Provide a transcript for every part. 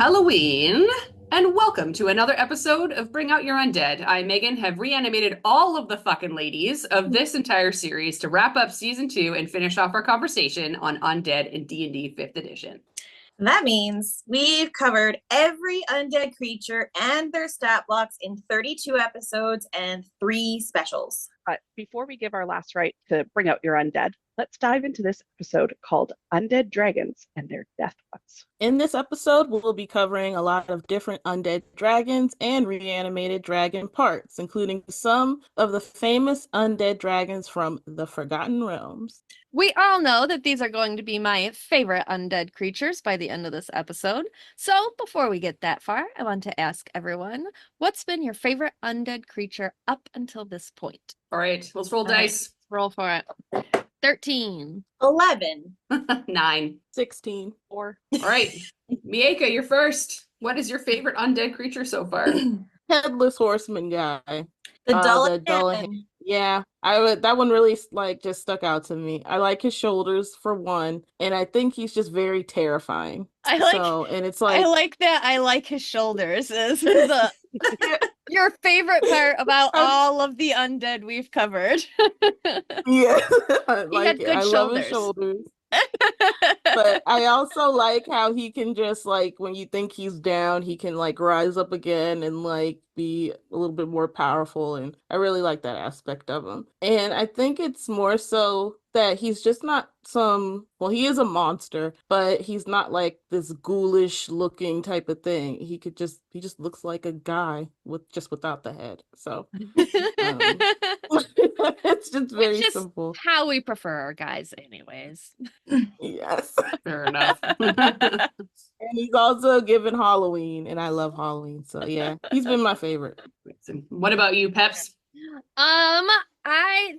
Halloween, and welcome to another episode of Bring Out Your Undead. I, Megan, have reanimated all of the fucking ladies of this entire series to wrap up season 2 and finish off our conversation on Undead in D&D 5th edition. That means we've covered every undead creature and their stat blocks in 32 episodes and 3 specials. But before we give our last right to bring out your undead, let's dive into this episode called Undead Dragons and Their Death Ones. In this episode, we'll be covering a lot of different undead dragons and reanimated dragon parts, including some of the famous undead dragons from the Forgotten Realms. We all know that these are going to be my favorite undead creatures by the end of this episode. So before we get that far, I want to ask everyone, what's been your favorite undead creature up until this point? All right, let's roll dice. Roll for it. 13. 11. 9. 16. 4. All right, Miaca, you're first. What is your favorite undead creature so far? Headless Horseman guy. The dull Yeah, that one really just stuck out to me. I like his shoulders for one, and I think he's just very terrifying. I like that. I like his shoulders. Is your favorite part about all of the undead we've covered. Yeah, He had good love his shoulders. But I also like how he can just when you think he's down, he can rise up again and be a little bit more powerful, and I really like that aspect of him. And I think it's more so that he's just not he is a monster, but he's not this ghoulish looking type of thing. He just looks like a guy without the head. So it's just very simple. How we prefer our guys anyways. Yes. Fair enough. And he's also given Halloween, and I love Halloween. So yeah, he's been my favorite. What about you, Peps? I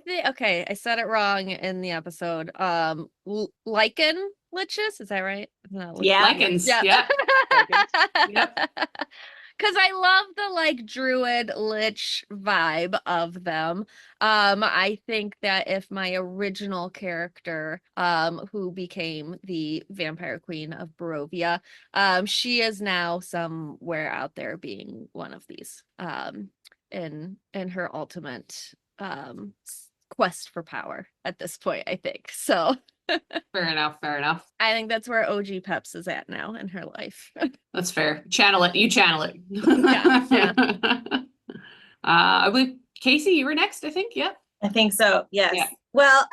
said it wrong in the episode. Lichen liches, is that right? No, Yeah. Lichens. Yeah. Yep. Because I love the druid lich vibe of them. I think that if my original character, who became the vampire queen of Barovia, she is now somewhere out there being one of these. In her ultimate quest for power at this point, I think. So Fair enough. I think that's where OG Peps is at now in her life. That's fair. Channel it. You channel it. Yeah. I believe Casey, you were next, I think. Yep. I think so. Yes. Yeah. Well,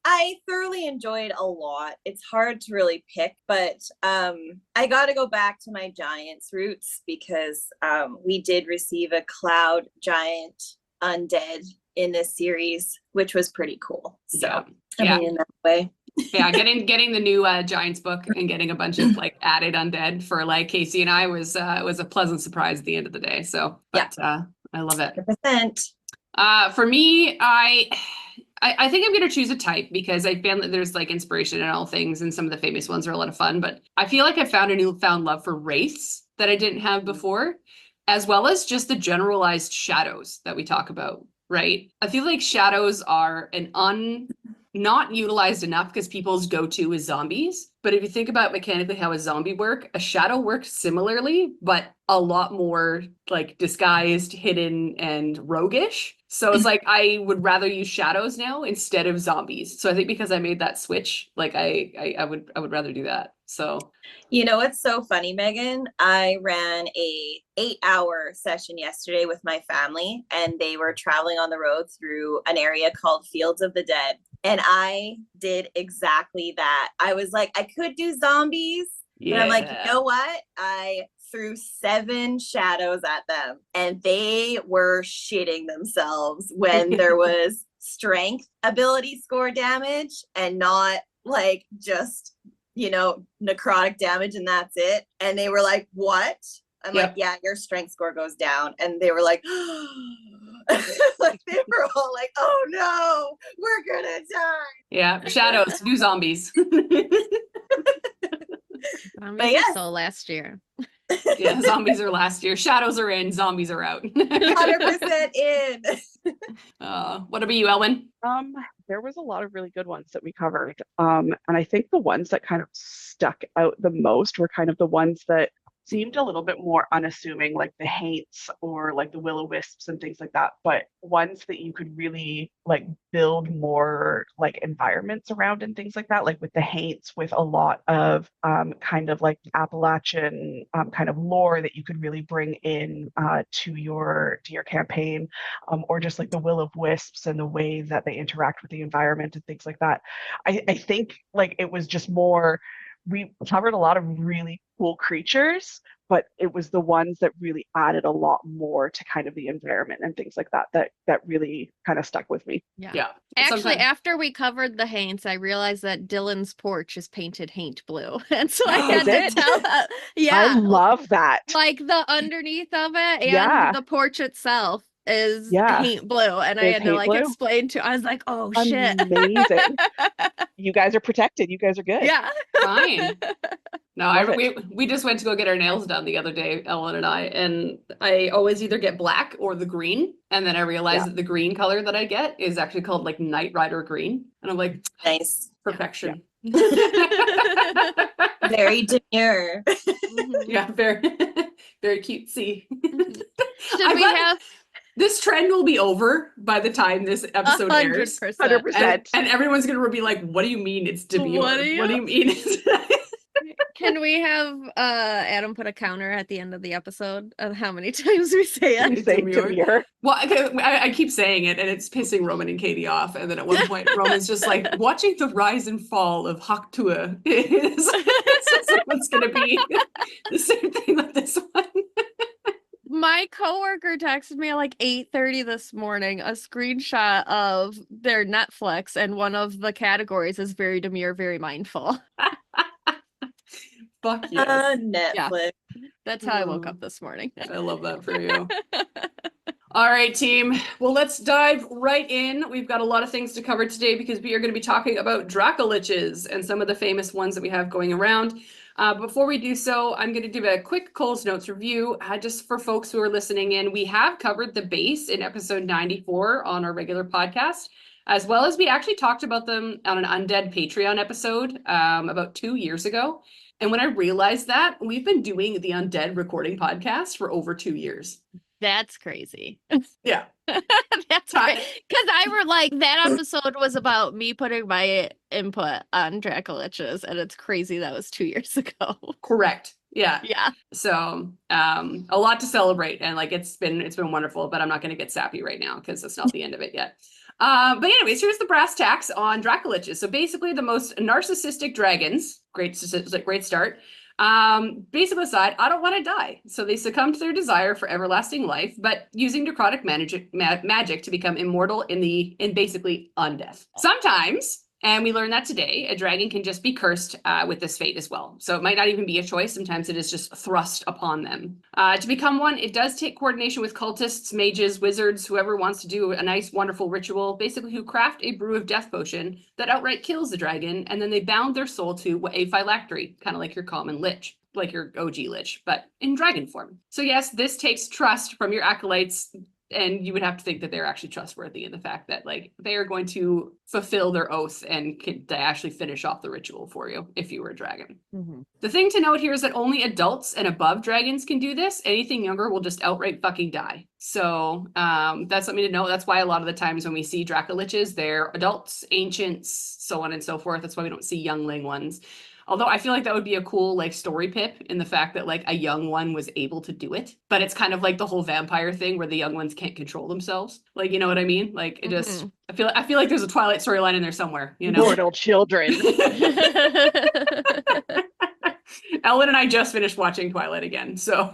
I thoroughly enjoyed a lot. It's hard to really pick, but I got to go back to my giants roots because we did receive a cloud giant undead in this series, which was pretty cool. So yeah. I mean, in that way. Yeah, getting the new Giants book and getting a bunch of added undead for Casey and I was a pleasant surprise at the end of the day. So, but I love it. 100%. For me, I think I'm gonna choose a type because I found that there's inspiration in all things, and some of the famous ones are a lot of fun. But I feel like I found a newfound love for race that I didn't have before, as well as just the generalized shadows that we talk about. Right? I feel like shadows are not utilized enough because people's go-to is zombies. But if you think about mechanically how a zombie work, a shadow works similarly, but a lot more disguised, hidden, and roguish. So it's I would rather use shadows now instead of zombies. So I think because I made that switch, I would rather do that. So you know what's so funny, Megan? I ran a 8-hour session yesterday with my family, and they were traveling on the road through an area called Fields of the Dead. And I did exactly that. I was I could do zombies, but I'm you know what? I threw 7 shadows at them, and they were shitting themselves when there was strength ability score damage and not just necrotic damage and that's it. And they were what? I'm yeah, your strength score goes down. And they were they were all oh no, we're gonna die. Yeah, shadows, do zombies. So last year. Yeah, zombies are last year. Shadows are in, zombies are out. 100% in. What about you, Ehlwyn? There was a lot of really good ones that we covered. And I think the ones that kind of stuck out the most were kind of the ones that seemed a little bit more unassuming, like the haints or like the will-o-wisps and things like that, but ones that you could really like build more like environments around and things like that, like with the haints, with a lot of kind of like Appalachian kind of lore that you could really bring in to your campaign, or just like the will-o-wisps and the way that they interact with the environment and things like that. I think like it was just more, we covered a lot of really cool creatures, but it was the ones that really added a lot more to kind of the environment and things like that that really kind of stuck with me. Yeah. Actually, Sometimes- after we covered the haints, I realized that Dylan's porch is painted haint blue. And so I Oh, had is to it? tell I yeah, love that. like the underneath of it and Yeah. the porch itself is Yeah. haint blue. And I Is had to haint like blue? explain to, I was like, oh shit. Amazing. You guys are protected. You guys are good. Yeah. Fine. No, Love it. we just went to go get our nails done the other day, Ellen and and I always either get black or the green, and then I realized Yeah. that the green color that I get is actually called like Night Rider green, and I'm like, Nice. perfection. Very demure. Mhm. Yeah, very very cutesy. Should I'm we glad- have This trend will be over by the time this episode airs. 100%? 100%. And everyone's gonna be like, what do you mean it's demure? What do What do you- you mean it's Can we have Adam put a counter at the end of the episode of how many times we say We it? say Demure. demure. Well, I keep saying it, and it's pissing Roman and Katie off. And then at one point, Roman's just like, watching the rise and fall of Haktua is someone's going to be the same thing with this one. My coworker texted me at like 8:30 this morning a screenshot of their Netflix, and one of the categories is very demure, very mindful. Fuck yes. Netflix. That's how I woke Mm. up this morning. I love that for you. All right, team. Well, let's dive right in. We've got a lot of things to cover today because we are going to be talking about Dracoliches and some of the famous ones that we have going around. Before we do so, I'm going to give a quick Cole's Notes review just for folks who are listening in. We have covered the base in episode 94 on our regular podcast, as well as we actually talked about them on an Undead Patreon episode about 2 years ago. And when I realized that, we've been doing the Undead recording podcast for over 2 years. That's crazy. Yeah. That's right. Because I were like, that episode was about me putting my input on Dracoliches, and it's crazy that was 2 years ago. Correct. Yeah. Yeah. So a lot to celebrate, and like it's been wonderful, but I'm not going to get sappy right now because it's not the end of it yet. But anyways, here's the brass tacks on Dracoliches. So basically the most narcissistic dragons, great start. Basically aside, I don't want to die. So they succumb to their desire for everlasting life, but using Draconic magic to become immortal in basically undeath. Sometimes, and we learned that today, a dragon can just be cursed with this fate as well. So it might not even be a choice. Sometimes it is just thrust upon them. To become one, it does take coordination with cultists, mages, wizards, whoever wants to do a nice, wonderful ritual, basically who craft a brew of death potion that outright kills the dragon, and then they bound their soul to a phylactery, kind of like your common lich, like your OG lich, but in dragon form. So yes, this takes trust from your acolytes, and you would have to think that they're actually trustworthy in the fact that like they are going to fulfill their oath and can actually finish off the ritual for you if you were a dragon. Mm-hmm. The thing to note here is that only adults and above dragons can do this. Anything younger will just outright fucking die. So that's something to know. That's why a lot of the times when we see Dracoliches, they're adults, ancients, so on and so forth. That's why we don't see youngling ones. Although I feel like that would be a cool like story pip in the fact that like a young one was able to do it, but it's kind of like the whole vampire thing where the young ones can't control themselves. Like, you know what I mean? Like it just, I feel like there's a Twilight storyline in there somewhere, you know? Mortal children. Ellen and I just finished watching Twilight again, so.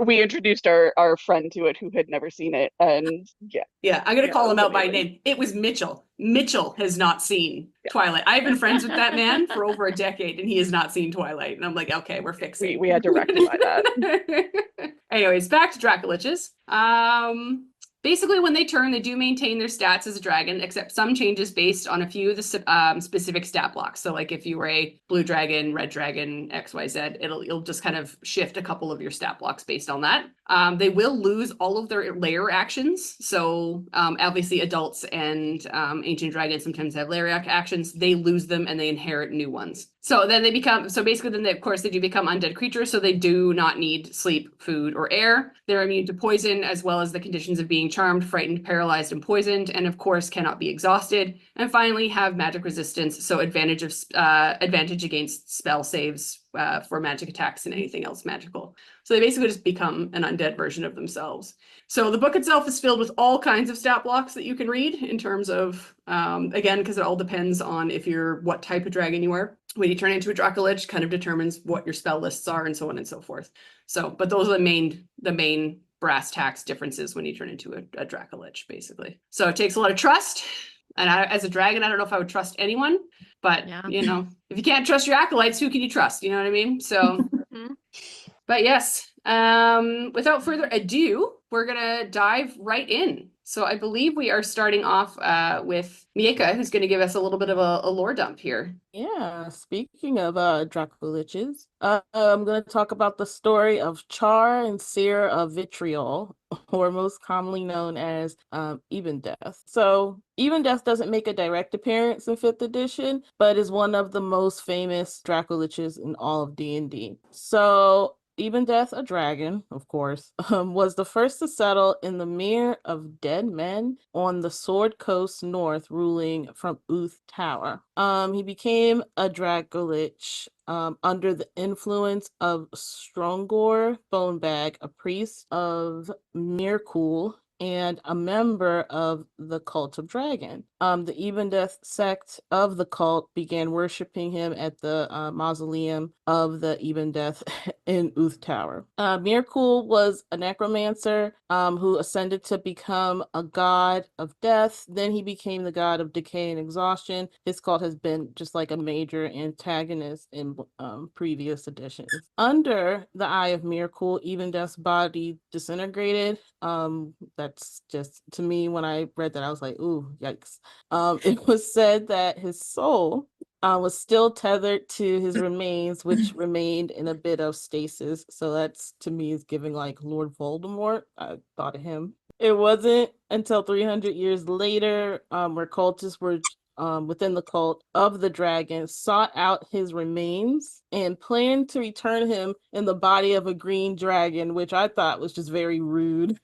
We introduced our friend to it who had never seen it, and yeah. Yeah, I'm gonna Yeah, call it him was out by amazing. name. It was Mitchell. Mitchell has not seen Twilight. I've been friends with that man for over a decade, and he has not seen Twilight. And I'm like, okay, we're fixing. We had to rectify that. Anyways, back to Dracoliches. basically when they turn, they do maintain their stats as a dragon, except some changes based on a few of the specific stat blocks. So like if you were a blue dragon, red dragon, XYZ, it'll just kind of shift a couple of your stat blocks based on that. They will lose all of their lair actions. So obviously adults and ancient dragons sometimes have lair actions. They lose them and they inherit new ones. So then they become, so basically then they, of course they do become undead creatures. So they do not need sleep, food, or air. They're immune to poison as well as the conditions of being charmed, frightened, paralyzed, and poisoned. And of course cannot be exhausted. And finally have magic resistance. So advantage against spell saves for magic attacks and anything else magical. So they basically just become an undead version of themselves. So the book itself is filled with all kinds of stat blocks that you can read in terms of, again, because it all depends on what type of dragon you are. When you turn into a Dracolich, kind of determines what your spell lists are and so on and so forth. So, but those are the main brass tacks differences when you turn into a Dracolich, basically. So it takes a lot of trust. And as a dragon, I don't know if I would trust anyone, but if you can't trust your acolytes, who can you trust? You know what I mean? So, but yes, without further ado, we're gonna dive right in. So I believe we are starting off with Miaca, who's going to give us a little bit of a lore dump here. Yeah, speaking of Dracoliches, I'm going to talk about the story of Char and Seer of Vitriol, or most commonly known as Ebondeath. So Ebondeath doesn't make a direct appearance in 5th edition, but is one of the most famous Dracoliches in all of D&D. So Ebondeath, a dragon, of course, was the first to settle in the Mere of Dead Men on the Sword Coast North, ruling from Uth Tower. He became a Dracolich under the influence of Strongor Bonebag, a priest of Miirym, and a member of the Cult of Dragon. The Ebondeath sect of the cult began worshiping him at the mausoleum of the Ebondeath in Uth Tower. Miirym was a necromancer who ascended to become a god of death. Then he became the god of decay and exhaustion. His cult has been just like a major antagonist in previous editions. Under the eye of Miirym, Ebondeath's body disintegrated. That's just, to me, when I read that, I was like, ooh, yikes. It was said that his soul was still tethered to his remains, which remained in a bit of stasis. So that's, to me, is giving like Lord Voldemort. I thought of him. It wasn't until 300 years later where cultists were within the cult of the dragon sought out his remains and planned to return him in the body of a green dragon, which I thought was just very rude.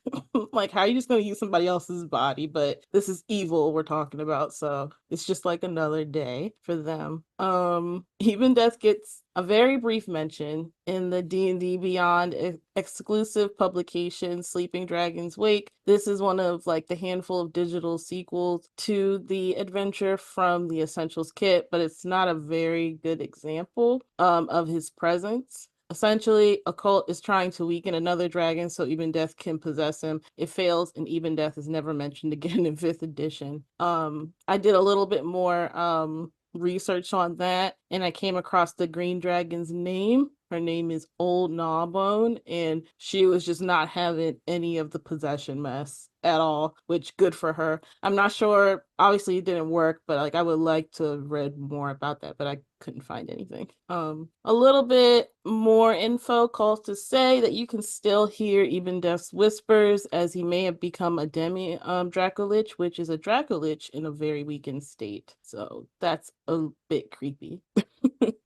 Like, how are you just going to use somebody else's body? But this is evil we're talking about, so it's just like another day for them. Ebondeath gets a very brief mention in the D&D Beyond exclusive publication Sleeping Dragon's Wake. This is one of like the handful of digital sequels to the adventure from the Essentials kit, but it's not a very good example of his presence. Essentially, a cult is trying to weaken another dragon so Ebondeath can possess him. It fails, and Ebondeath is never mentioned again in 5th edition. I did a little bit more research on that, and I came across the green dragon's name. Her name is Old Gnawbone, and she was just not having any of the possession mess at all, which good for her. I'm not sure, obviously it didn't work, but like I would like to have read more about that, but I couldn't find anything. A little bit more info calls to say that you can still hear Ebondeath's whispers, as he may have become a demi Dracolich, which is a Dracolich in a very weakened state. So that's a bit creepy.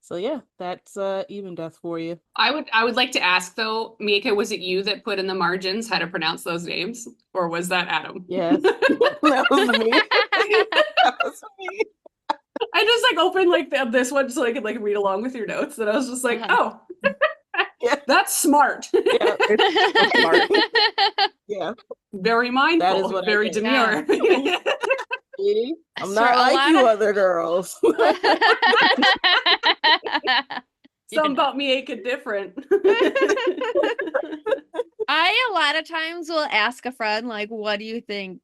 So yeah, that's Ebondeath for you. I would like to ask though, Miaca, was it you that put in the margins how to pronounce those names, or was that Adam? Yes, that was me. That was me. I just like opened like this one so I could like read along with your notes, and I was just like, oh, Yeah. that's smart. Yeah, it's so smart. Yeah, Very mindful. That is what I very think. demure. see? I'm For not a like lot you of- other girls. Some about Miaca different. I a lot of times will ask a friend, like, what do you think?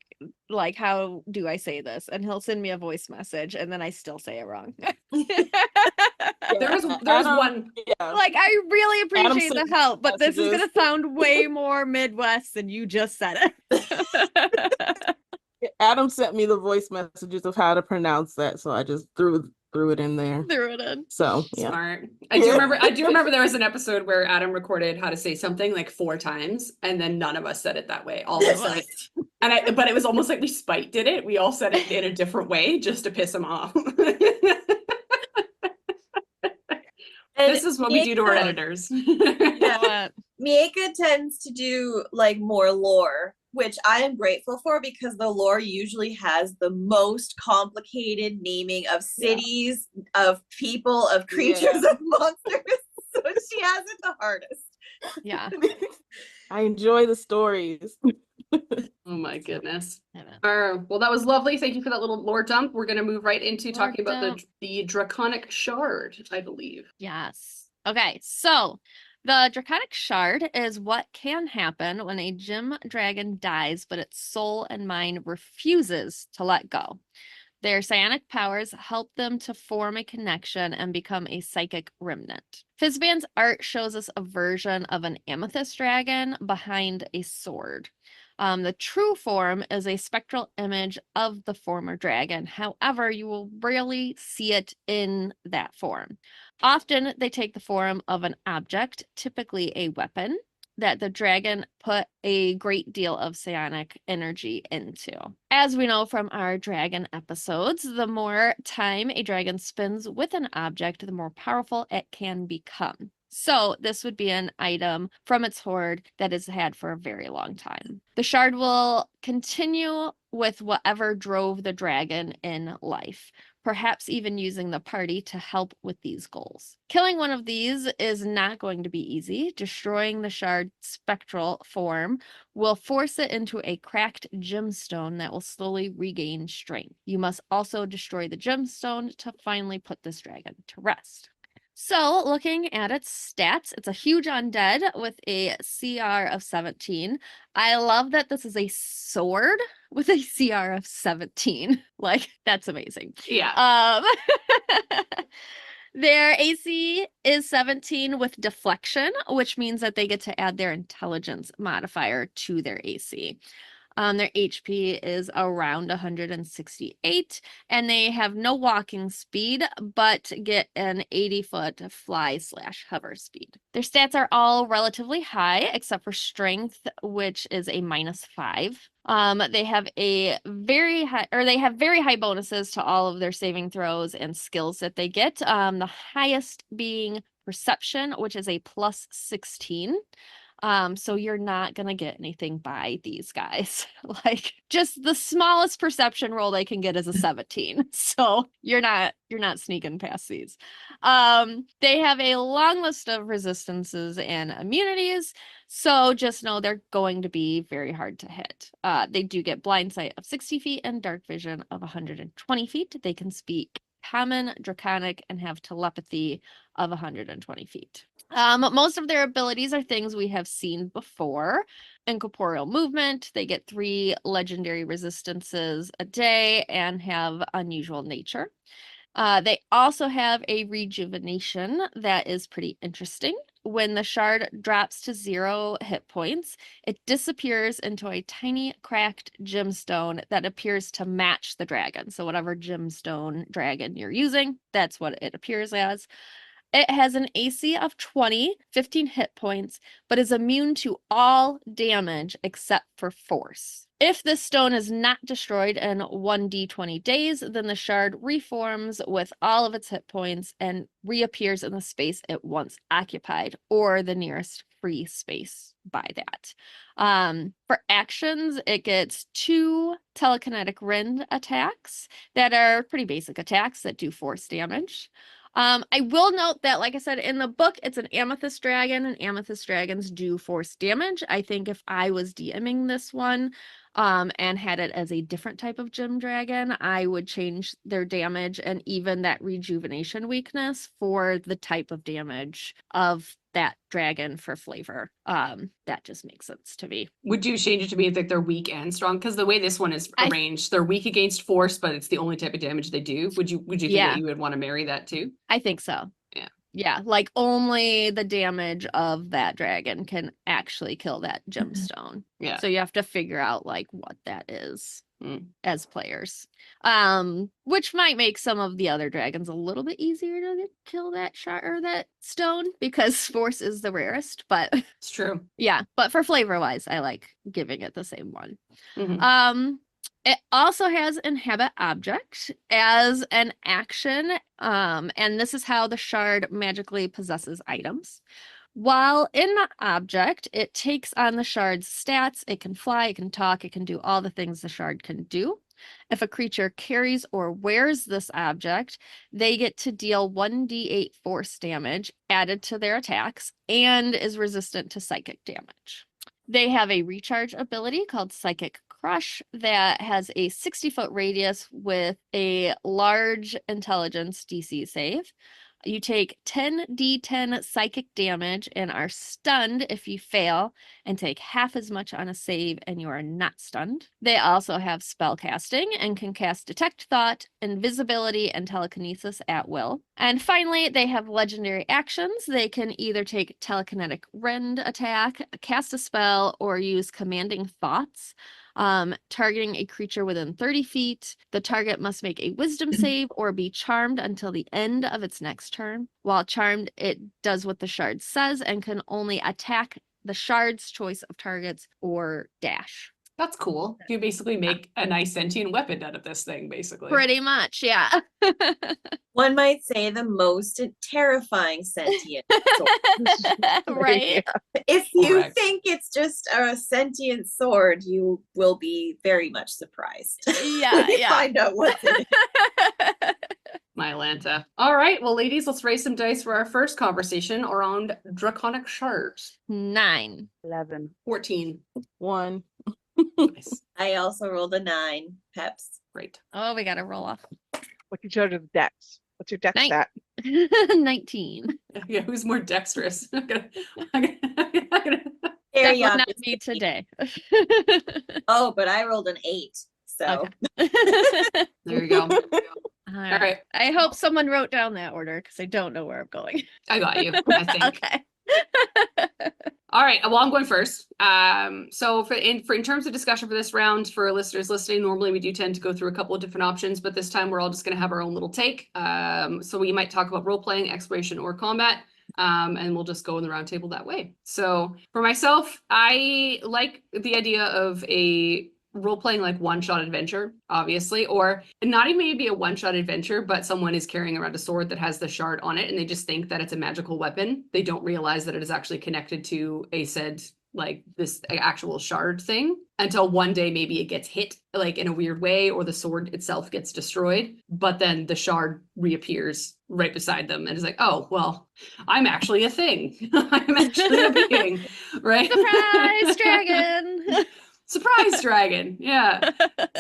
Like, how do I say this? And he'll send me a voice message, and then I still say it wrong. There's Adam, one. Yeah. Like, I really Adam appreciate the sends help, but this is messages. gonna sound way more Midwest than you just said it. sent me the voice messages of how to pronounce that, so I just threw it in there. Threw it in. So yeah. Smart. I do remember there was an episode where Adam recorded how to say something like 4 times, and then none of us said it that way. All of us said it. But it was almost like we did it. We all said it in a different way just to piss him off. And This is what we do to our editors. Yeah. Miaca tends to do like more lore, which I am grateful for because the lore usually has the most complicated naming of cities, of people, of creatures, of monsters. So she has it the hardest. Yeah. I enjoy the stories. Oh my goodness. I know. Well, that was lovely. Thank you for that little lore dump. We're going to move right into Lore talking about dump. the Draconic Shard, I believe. Yes. Okay, so the Draconic Shard is what can happen when a gym dragon dies, but its soul and mind refuses to let go. Their psionic powers help them to form a connection and become a psychic remnant. Fizban's art shows us a version of an amethyst dragon behind a sword. The true form is a spectral image of the former dragon. However, you will rarely see it in that form. Often they take the form of an object, typically a weapon, that the dragon put a great deal of psionic energy into. As we know from our dragon episodes, the more time a dragon spends with an object, the more powerful it can become. So this would be an item from its hoard that is had for a very long time. The shard will continue with whatever drove the dragon in life, perhaps even using the party to help with these goals. Killing one of these is not going to be easy. Destroying the shard's spectral form will force it into a cracked gemstone that will slowly regain strength. You must also destroy the gemstone to finally put this dragon to rest. So, looking at its stats, it's a huge undead with a CR of 17. I love that this is a sword with a CR of 17. Like, that's amazing. Yeah. Their AC is 17 with deflection, which means that they get to add their intelligence modifier to their AC. Their HP is around 168, and they have no walking speed, but get an 80-foot fly/hover speed. Their stats are all relatively high, except for strength, which is a -5. They have very high bonuses to all of their saving throws and skills that they get. The highest being perception, which is a +16. So you're not gonna get anything by these guys. Like, just the smallest perception roll they can get is a 17. So you're not sneaking past these. They have a long list of resistances and immunities, so just know they're going to be very hard to hit. They do get blind sight of 60 feet and dark vision of 120 feet. They can speak Common, Draconic, and have telepathy of 120 feet. Most of their abilities are things we have seen before. Incorporeal movement, they get 3 legendary resistances a day and have unusual nature. They also have a rejuvenation that is pretty interesting. When the shard drops to 0 hit points, it disappears into a tiny cracked gemstone that appears to match the dragon. So whatever gemstone dragon you're using, that's what it appears as. It has an AC of 20, 15 hit points, but is immune to all damage except for force. If this stone is not destroyed in 1d20 days, then the shard reforms with all of its hit points and reappears in the space it once occupied, or the nearest free space by that. For actions, it gets 2 telekinetic rend attacks that are pretty basic attacks that do force damage. I will note that, like I said, in the book, it's an amethyst dragon, and amethyst dragons do force damage. I think if I was DMing this one, and had it as a different type of gym dragon, I would change their damage and even that rejuvenation weakness for the type of damage of that dragon for flavor. That just makes sense to me. Would you change it to be like they're weak and strong? Because the way this one is arranged, they're weak against force, but it's the only type of damage they do. Would you think that you would want to marry that too? I think so. Yeah. Yeah, like only the damage of that dragon can actually kill that gemstone. Yeah. So you have to figure out like what that is. as players. Which might make some of the other dragons a little bit easier to kill that shard or that stone because force is the rarest, but It's true. yeah, but for flavor wise, I like giving it the same one. Mhm. It also has inhabit object as an action, and this is how the shard magically possesses items. While in the object, it takes on the shard's stats. It can fly, it can talk, it can do all the things the shard can do. If a creature carries or wears this object, they get to deal 1d8 force damage added to their attacks and is resistant to psychic damage. They have a recharge ability called Psychic Crush that has a 60-foot radius with a large intelligence DC save. You take 10d10 psychic damage and are stunned if you fail, and take half as much on a save and you are not stunned. They also have spell casting and can cast Detect Thought, Invisibility, and Telekinesis at will. And finally, they have legendary actions. They can either take Telekinetic Rend attack, cast a spell, or use Commanding Thoughts. Targeting a creature within 30 feet. The target must make a wisdom save or be charmed until the end of its next turn. While charmed, it does what the shard says and can only attack the shard's choice of targets or dash. That's cool. You basically make a nice sentient weapon out of this thing, basically. Pretty much, yeah. One might say the most terrifying sentient sword. Right? If you Correct. think it's just a sentient sword, you will be very much surprised Yeah, when you yeah. find out what's in it. My Lanta. All right, well, ladies, let's raise some dice for our first conversation around Draconic Shards. 9. 11. 14. 1. Nice. I also rolled a 9, Peps. Great. Oh, we gotta roll off. What's your judge's dex? What's your dex Nine. stat? 19. Yeah, who's more dexterous? I'm gonna- Very Definitely not obvious. me today. Oh, but I rolled an 8. So Okay. There you go. All All right. right, I hope someone wrote down that order because I don't know where I'm going. I got you, I think. Okay. All right, well, I'm going first. So in terms of discussion for this round, for listeners listening, normally we do tend to go through a couple of different options, but this time we're all just going to have our own little take. So we might talk about role playing, exploration, or combat, and we'll just go in the round table that way. So for myself, I like the idea of a role-playing like one-shot adventure, obviously, or not even maybe a one-shot adventure, but someone is carrying around a sword that has the shard on it and they just think that it's a magical weapon. They don't realize that it is actually connected to a said like this actual shard thing until one day maybe it gets hit like in a weird way or the sword itself gets destroyed, but then the shard reappears right beside them and is like, oh, well, I'm actually a thing. I'm actually a being, right? Surprise, dragon. Surprise dragon. Yeah.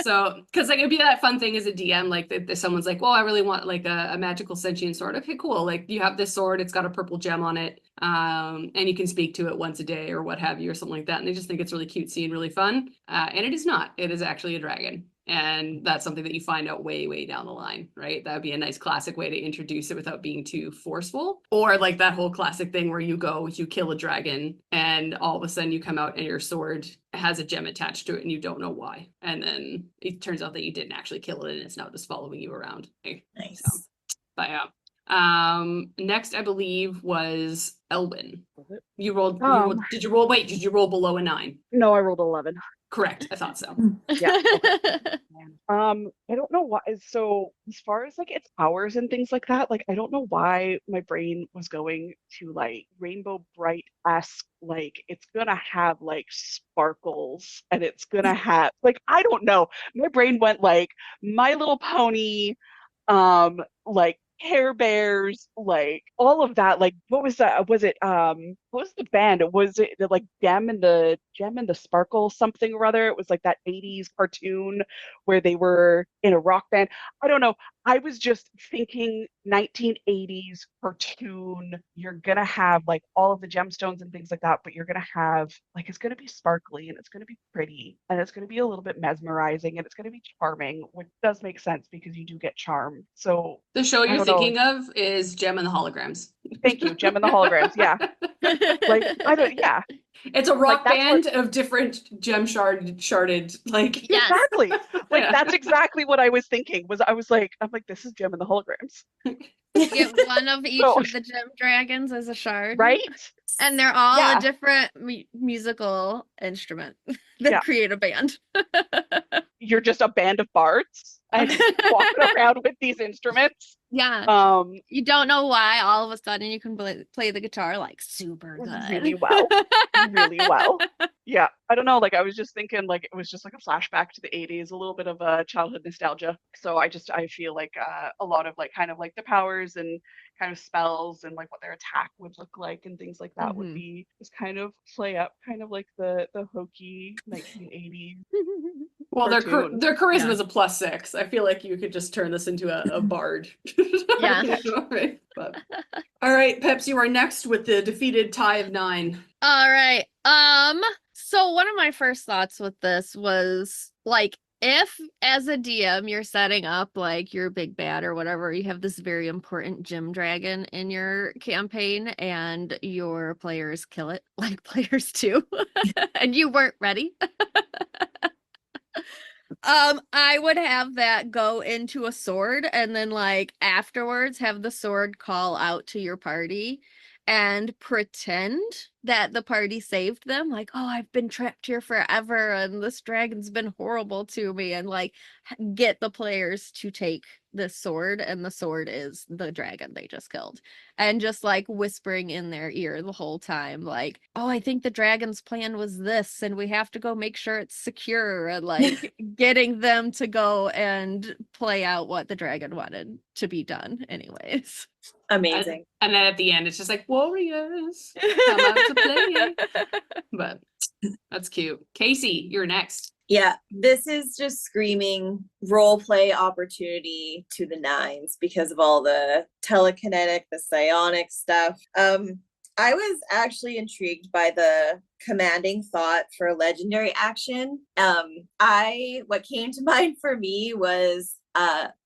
So, because like it'd be that fun thing as a DM, like that someone's like, well, I really want like a magical sentient sword. Okay, cool. Like you have this sword, it's got a purple gem on it, and you can speak to it once a day or what have you, or something like that. And they just think it's really cutesy and really fun. And it is not. It is actually a dragon. And that's something that you find out way, way down the line, right? That would be a nice classic way to introduce it without being too forceful. Or like that whole classic thing where you kill a dragon, and all of a sudden you come out and your sword has a gem attached to it and you don't know why. And then it turns out that you didn't actually kill it and it's now just following you around. Okay? nice. So, but yeah. Next I believe was Ehlwyn. You rolled, did you roll below a 9? No, I rolled 11. Correct. I thought so. Yeah. Okay. I don't know why. So as far as like its powers and things like that, like I don't know why my brain was going to like Rainbow Bright-esque, like it's gonna have like sparkles and it's gonna have like I don't know. My brain went like My Little Pony, like Care Bears, like all of that. Like what was that? Was it what was the band? Was it like Gem and the Sparkle something or other? It was like that 80s cartoon where they were in a rock band. I don't know. I was just thinking 1980s cartoon. You're gonna have like all of the gemstones and things like that, but you're gonna have like it's gonna be sparkly and it's gonna be pretty and it's gonna be a little bit mesmerizing and it's gonna be charming, which does make sense because you do get charm. So The show I you're don't know. thinking of is Gem and the Holograms. Thank you, Gem and the Holograms. Yeah. Like I don't. Yeah. It's a rock that's band of different sharded, like. Yes. Exactly. Like Yeah. that's exactly what I was thinking. I'm like, this is Gem and the holograms. Get one of each So- of the gem dragons as a shard. Right? And they're all Yeah. a different musical instrument that Yeah. create a band. You're just a band of bards and walking around with these instruments. Yeah. You don't know why all of a sudden you can play the guitar like super good. Really well. Really well. Yeah. I don't know. Like I was just thinking like it was just like a flashback to the 80s, a little bit of a childhood nostalgia. So I feel like a lot of like kind of like the powers and kind of spells and like what their attack would look like and things like that would be just kind of play up kind of like the hokey 1980s. Well, their cartoon. charisma Yeah. is a +6. I feel like you could just turn this into a bard. Yeah. Right, but. All right, Peps, you are next with the defeated tie of 9. All right. So one of my first thoughts with this was like, if as a DM you're setting up like your big bad or whatever, you have this very important gym dragon in your campaign and your players kill it, like players do, and you weren't ready. I would have that go into a sword and then like afterwards have the sword call out to your party and pretend that the party saved them. Like, oh, I've been trapped here forever and this dragon's been horrible to me, and like get the players to take this sword, and the sword is the dragon they just killed, and just like whispering in their ear the whole time like, oh, I think the dragon's plan was this and we have to go make sure it's secure, and like getting them to go and play out what the dragon wanted to be done anyways. Amazing. And then at the end, it's just like, warriors, come out to play. But that's cute. Casey, you're next. Yeah, this is just screaming role play opportunity to the nines because of all the telekinetic, the psionic stuff. I was actually intrigued by the commanding thought for legendary action. What came to mind for me was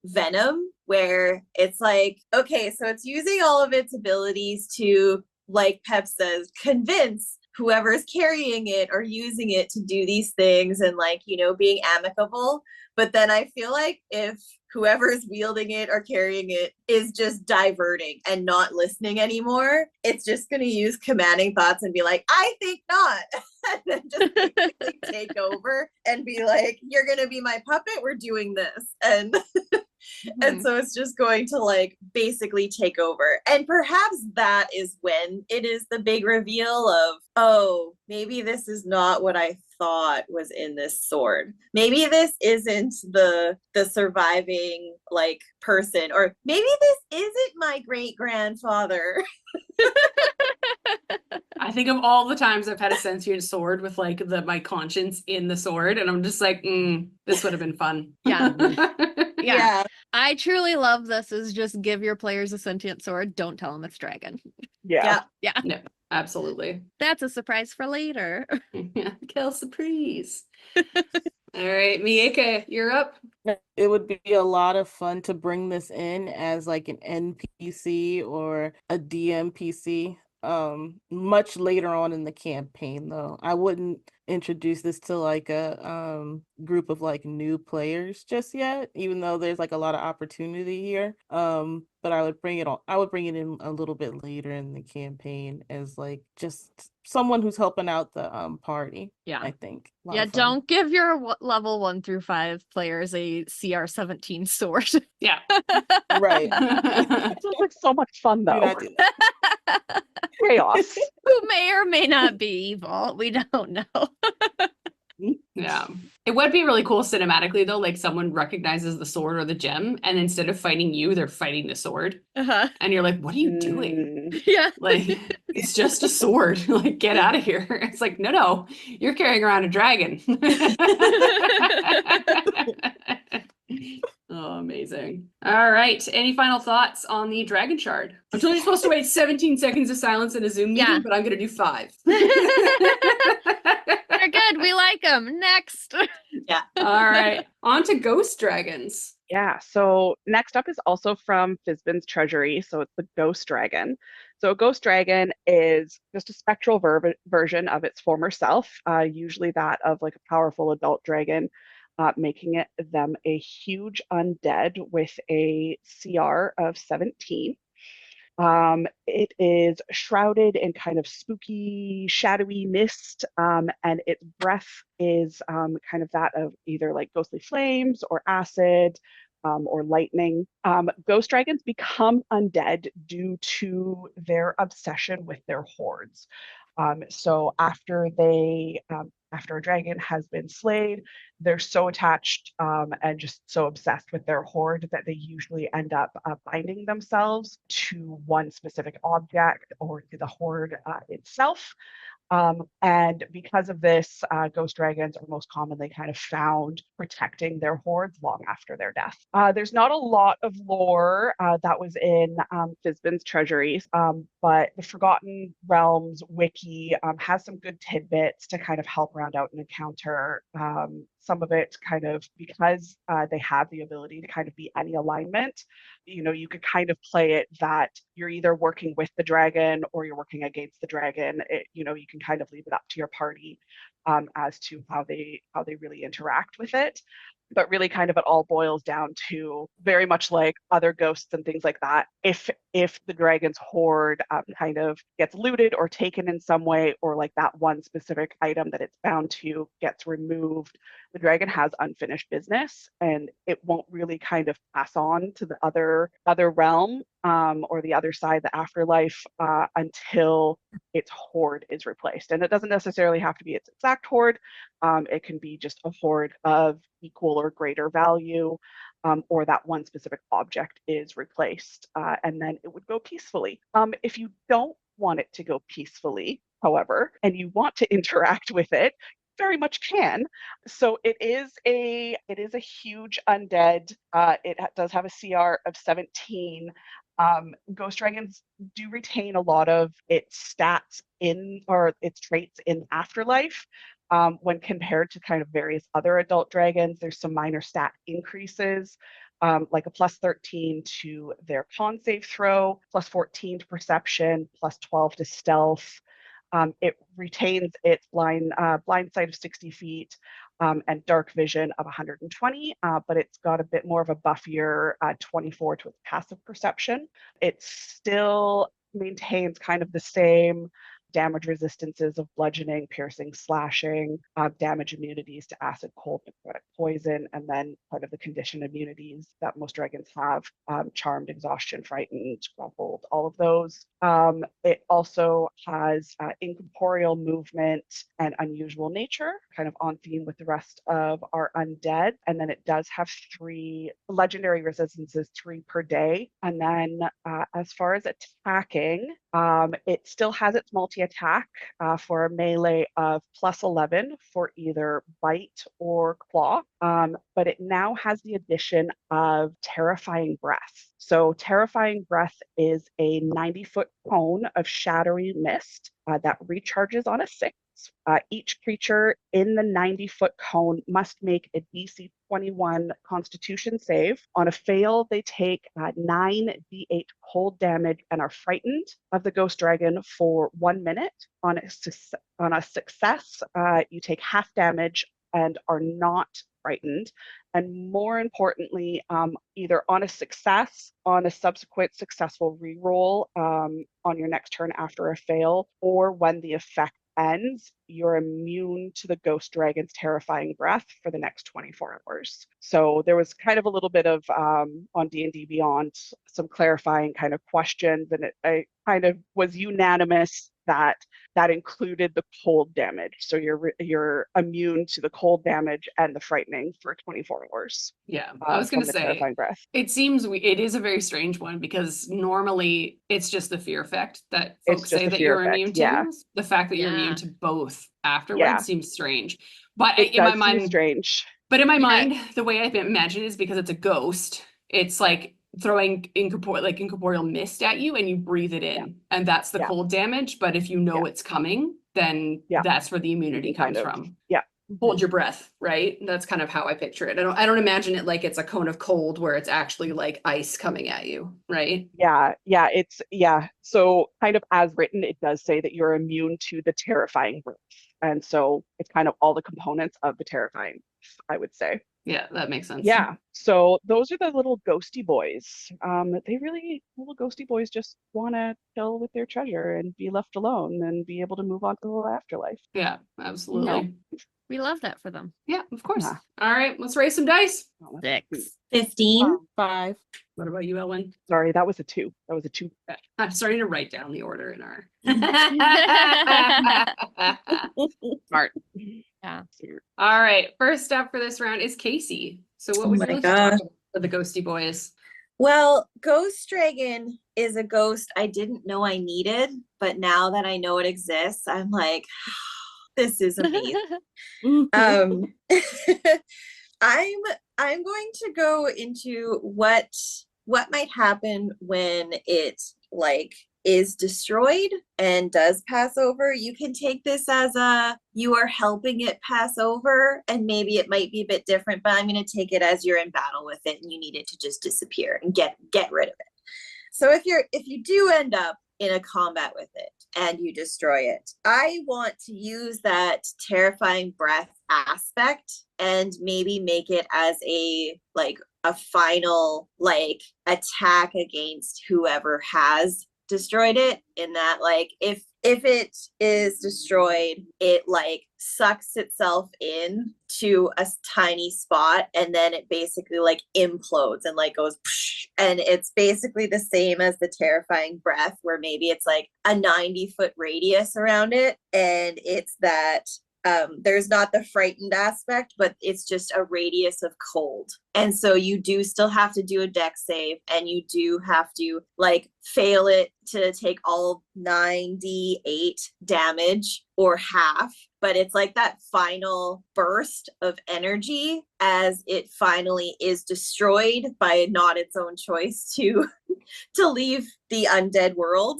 Venom, where it's like, okay, so it's using all of its abilities to, like Pep says, convince whoever's carrying it or using it to do these things and like, you know, being amicable. But then I feel like if whoever's wielding it or carrying it is just diverting and not listening anymore, it's just going to use commanding thoughts and be like, I think not. And then just basically take over and be like, you're going to be my puppet. We're doing this. And and so it's just going to like basically take over. And perhaps that is when it is the big reveal of, oh, maybe this is not what I thought was in this sword. Maybe this isn't the surviving like person, or maybe this isn't my great grandfather. I think of all the times I've had a sentient sword with like my conscience in the sword, and I'm just like, this would have been fun. Yeah. Yeah. I truly love this is just give your players a sentient sword. Don't tell them it's dragon. Yeah. No, absolutely. That's a surprise for later. Kill surprise. All right, Miaca, you're up. It would be a lot of fun to bring this in as like an NPC or a DMPC. Much later on in the campaign though. I wouldn't introduce this to like a group of like new players just yet, even though there's like a lot of opportunity here. But I would bring it in a little bit later in the campaign as like just someone who's helping out the party. Yeah. I think. Yeah, don't give your level 1 through 5 players a CR17 sword. Yeah. Right. It sounds like so much fun Do though. not do that. Chaos. Who may or may not be evil. We don't know. Yeah. It would be really cool cinematically though, like someone recognizes the sword or the gem, and instead of fighting you, they're fighting the sword. Uh-huh. And you're like, what are you doing? Yeah. Like, it's just a sword. Like, get out of here. It's like, no, you're carrying around a dragon. Oh, amazing. All right. Any final thoughts on the Dragon Shard? I'm totally supposed to wait 17 seconds of silence in a Zoom meeting, Yeah. but I'm going to do 5. They're good. We like them. Next. All right. On to Ghost Dragons. Yeah, so next up is also from Fizban's Treasury, so it's the Ghost Dragon. So a ghost dragon is just a spectral version of its former self, usually that of like a powerful adult dragon, making them a huge undead with a CR of 17. It is shrouded in kind of spooky, shadowy mist, and its breath is kind of that of either like ghostly flames or acid, or lightning. Ghost dragons become undead due to their obsession with their hordes. So after a dragon has been slayed, they're so attached and just so obsessed with their horde that they usually end up binding themselves to one specific object or to the horde itself. And because of this, ghost dragons are most commonly kind of found protecting their hordes long after their death. There's not a lot of lore that was in Fizban's treasuries, but the Forgotten Realms wiki has some good tidbits to kind of help round out an encounter. Some of it kind of because they have the ability to kind of be any alignment, you could kind of play it that you're either working with the dragon or you're working against the dragon. You can kind of leave it up to your party as to how they really interact with it. But really kind of it all boils down to very much like other ghosts and things like that. If the dragon's horde kind of gets looted or taken in some way, or like that one specific item that it's bound to gets removed, the dragon has unfinished business and it won't really kind of pass on to the other realm or the other side, the afterlife, until its horde is replaced. And it doesn't necessarily have to be its exact horde. It can be just a horde of equal or greater value, or that one specific object is replaced, and then it would go peacefully. If you don't want it to go peacefully, however, and you want to interact with it, very much can. So it is a huge undead. It does have a CR of 17. Ghost dragons do retain a lot of its stats or its traits in afterlife. When compared to kind of various other adult dragons, there's some minor stat increases, like a plus 13 to their con save throw, plus 14 to perception, plus 12 to stealth. It retains its blind sight of 60 feet and dark vision of 120, but it's got a bit more of a buffier 24 to its passive perception. It still maintains kind of the same damage resistances of bludgeoning, piercing, slashing, damage immunities to acid, cold, necrotic poison, and then part of the condition immunities that most dragons have, charmed, exhaustion, frightened, grappled, all of those. It also has incorporeal movement and unusual nature, kind of on theme with the rest of our undead. And then it does have 3 legendary resistances, 3 per day. And then as far as attacking, it still has its multi-attack for a melee of plus 11 for either bite or claw, but it now has the addition of terrifying breath. So terrifying breath is a 90-foot cone of shadowy mist that recharges on a 6. Each creature in the 90-foot cone must make a DC 21 Constitution save. On a fail, they take 9d8 cold damage and are frightened of the ghost dragon for 1 minute. On a success, you take half damage and are not frightened. And more importantly, either on a success, on a subsequent successful reroll on your next turn after a fail, or when the effect ends, you're immune to the ghost dragon's terrifying breath for the next 24 hours. So there was kind of a little bit of on D&D Beyond some clarifying kind of questions, and I kind of was unanimous that included the cold damage. So you're immune to the cold damage and the frightening for 24 hours. Yeah, I was going to say, terrifying breath. It seems it is a very strange one because normally it's just the fear effect that folks say that you're immune to. Yeah. The fact that you're immune to both afterwards seems strange. But in my mind, strange. But in my mind, the way I imagine it is because it's a ghost. It's like throwing incorporeal mist at you and you breathe it in, and that's the cold damage. But if you know it's coming, then that's where the immunity comes from. Yeah. hold your breath, right? That's kind of how I picture it. I don't imagine it like it's a cone of cold where it's actually like ice coming at you, right? Yeah. So kind of as written, it does say that you're immune to the terrifying breath. And so it's kind of all the components of the terrifying breath, I would say. Yeah, that makes sense. Yeah. So those are the little ghosty boys. Little ghosty boys just want to chill with their treasure and be left alone and be able to move on to the afterlife. Yeah, absolutely. We love that for them. Yeah, of course. Yeah. All right, let's raise some dice. Oh, that's cute. 6. 15. 5. What about you, Elwyn? Sorry, that was a 2. That was a 2. I'm starting to write down the order in our. Smart. Yeah. All right, first up for this round is Casey. So what Oh would my you like to talk gosh. about for the ghosty boys? Well, Ghost Dragon is a ghost I didn't know I needed, but now that I know it exists, I'm like, this is amazing. um I'm going to go into what might happen when it like is destroyed and does pass over. You can take this as you are helping it pass over, and maybe it might be a bit different, but I'm going to take it as you're in battle with it and you need it to just disappear and get rid of it. So if you do end up in a combat with it and you destroy it, I want to use that terrifying breath aspect and maybe make it as a final attack against whoever has destroyed it, in that if it is destroyed, it sucks itself in to a tiny spot, and then it basically implodes and goes psh, and it's basically the same as the terrifying breath, where maybe it's a 90-foot radius around it, and it's that there's not the frightened aspect, but it's just a radius of cold. And so you do still have to do a dex save, and you do have to fail it to take all 9d8 damage or half. But it's that final burst of energy as it finally is destroyed by not its own choice to leave the undead world.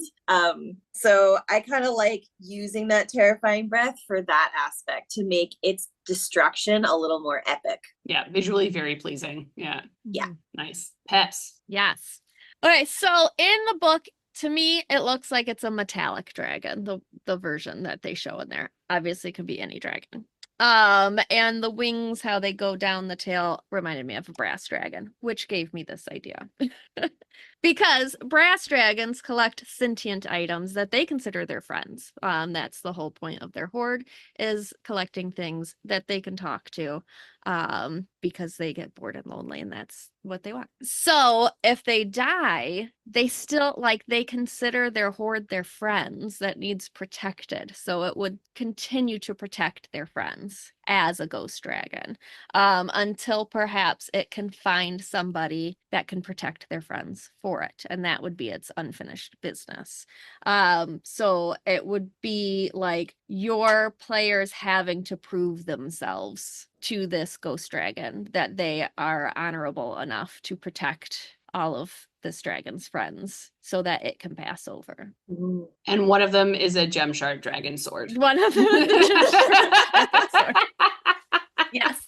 So I kind of like using that terrifying breath for that aspect to make its destruction a little more epic. Yeah, visually very pleasing. Yeah. Yeah. Nice. Peps. Yes. Okay, so in the book, to me, it looks like it's a metallic dragon, the version that they show in there. Obviously, it could be any dragon. And the wings, how they go down the tail, reminded me of a brass dragon, which gave me this idea. Because brass dragons collect sentient items that they consider their friends. That's the whole point of their hoard, is collecting things that they can talk to, because they get bored and lonely, and that's what they want. So if they die, they still they consider their hoard their friends that needs protected. So it would continue to protect their friends as a ghost dragon, until perhaps it can find somebody that can protect their friends for it, and that would be its unfinished business. So it would be your players having to prove themselves to this ghost dragon that they are honorable enough to protect all of this dragon's friends so that it can pass over. Ooh. And one of them is a gem shard dragon sword. One of them is a gem shard dragon sword. Yes.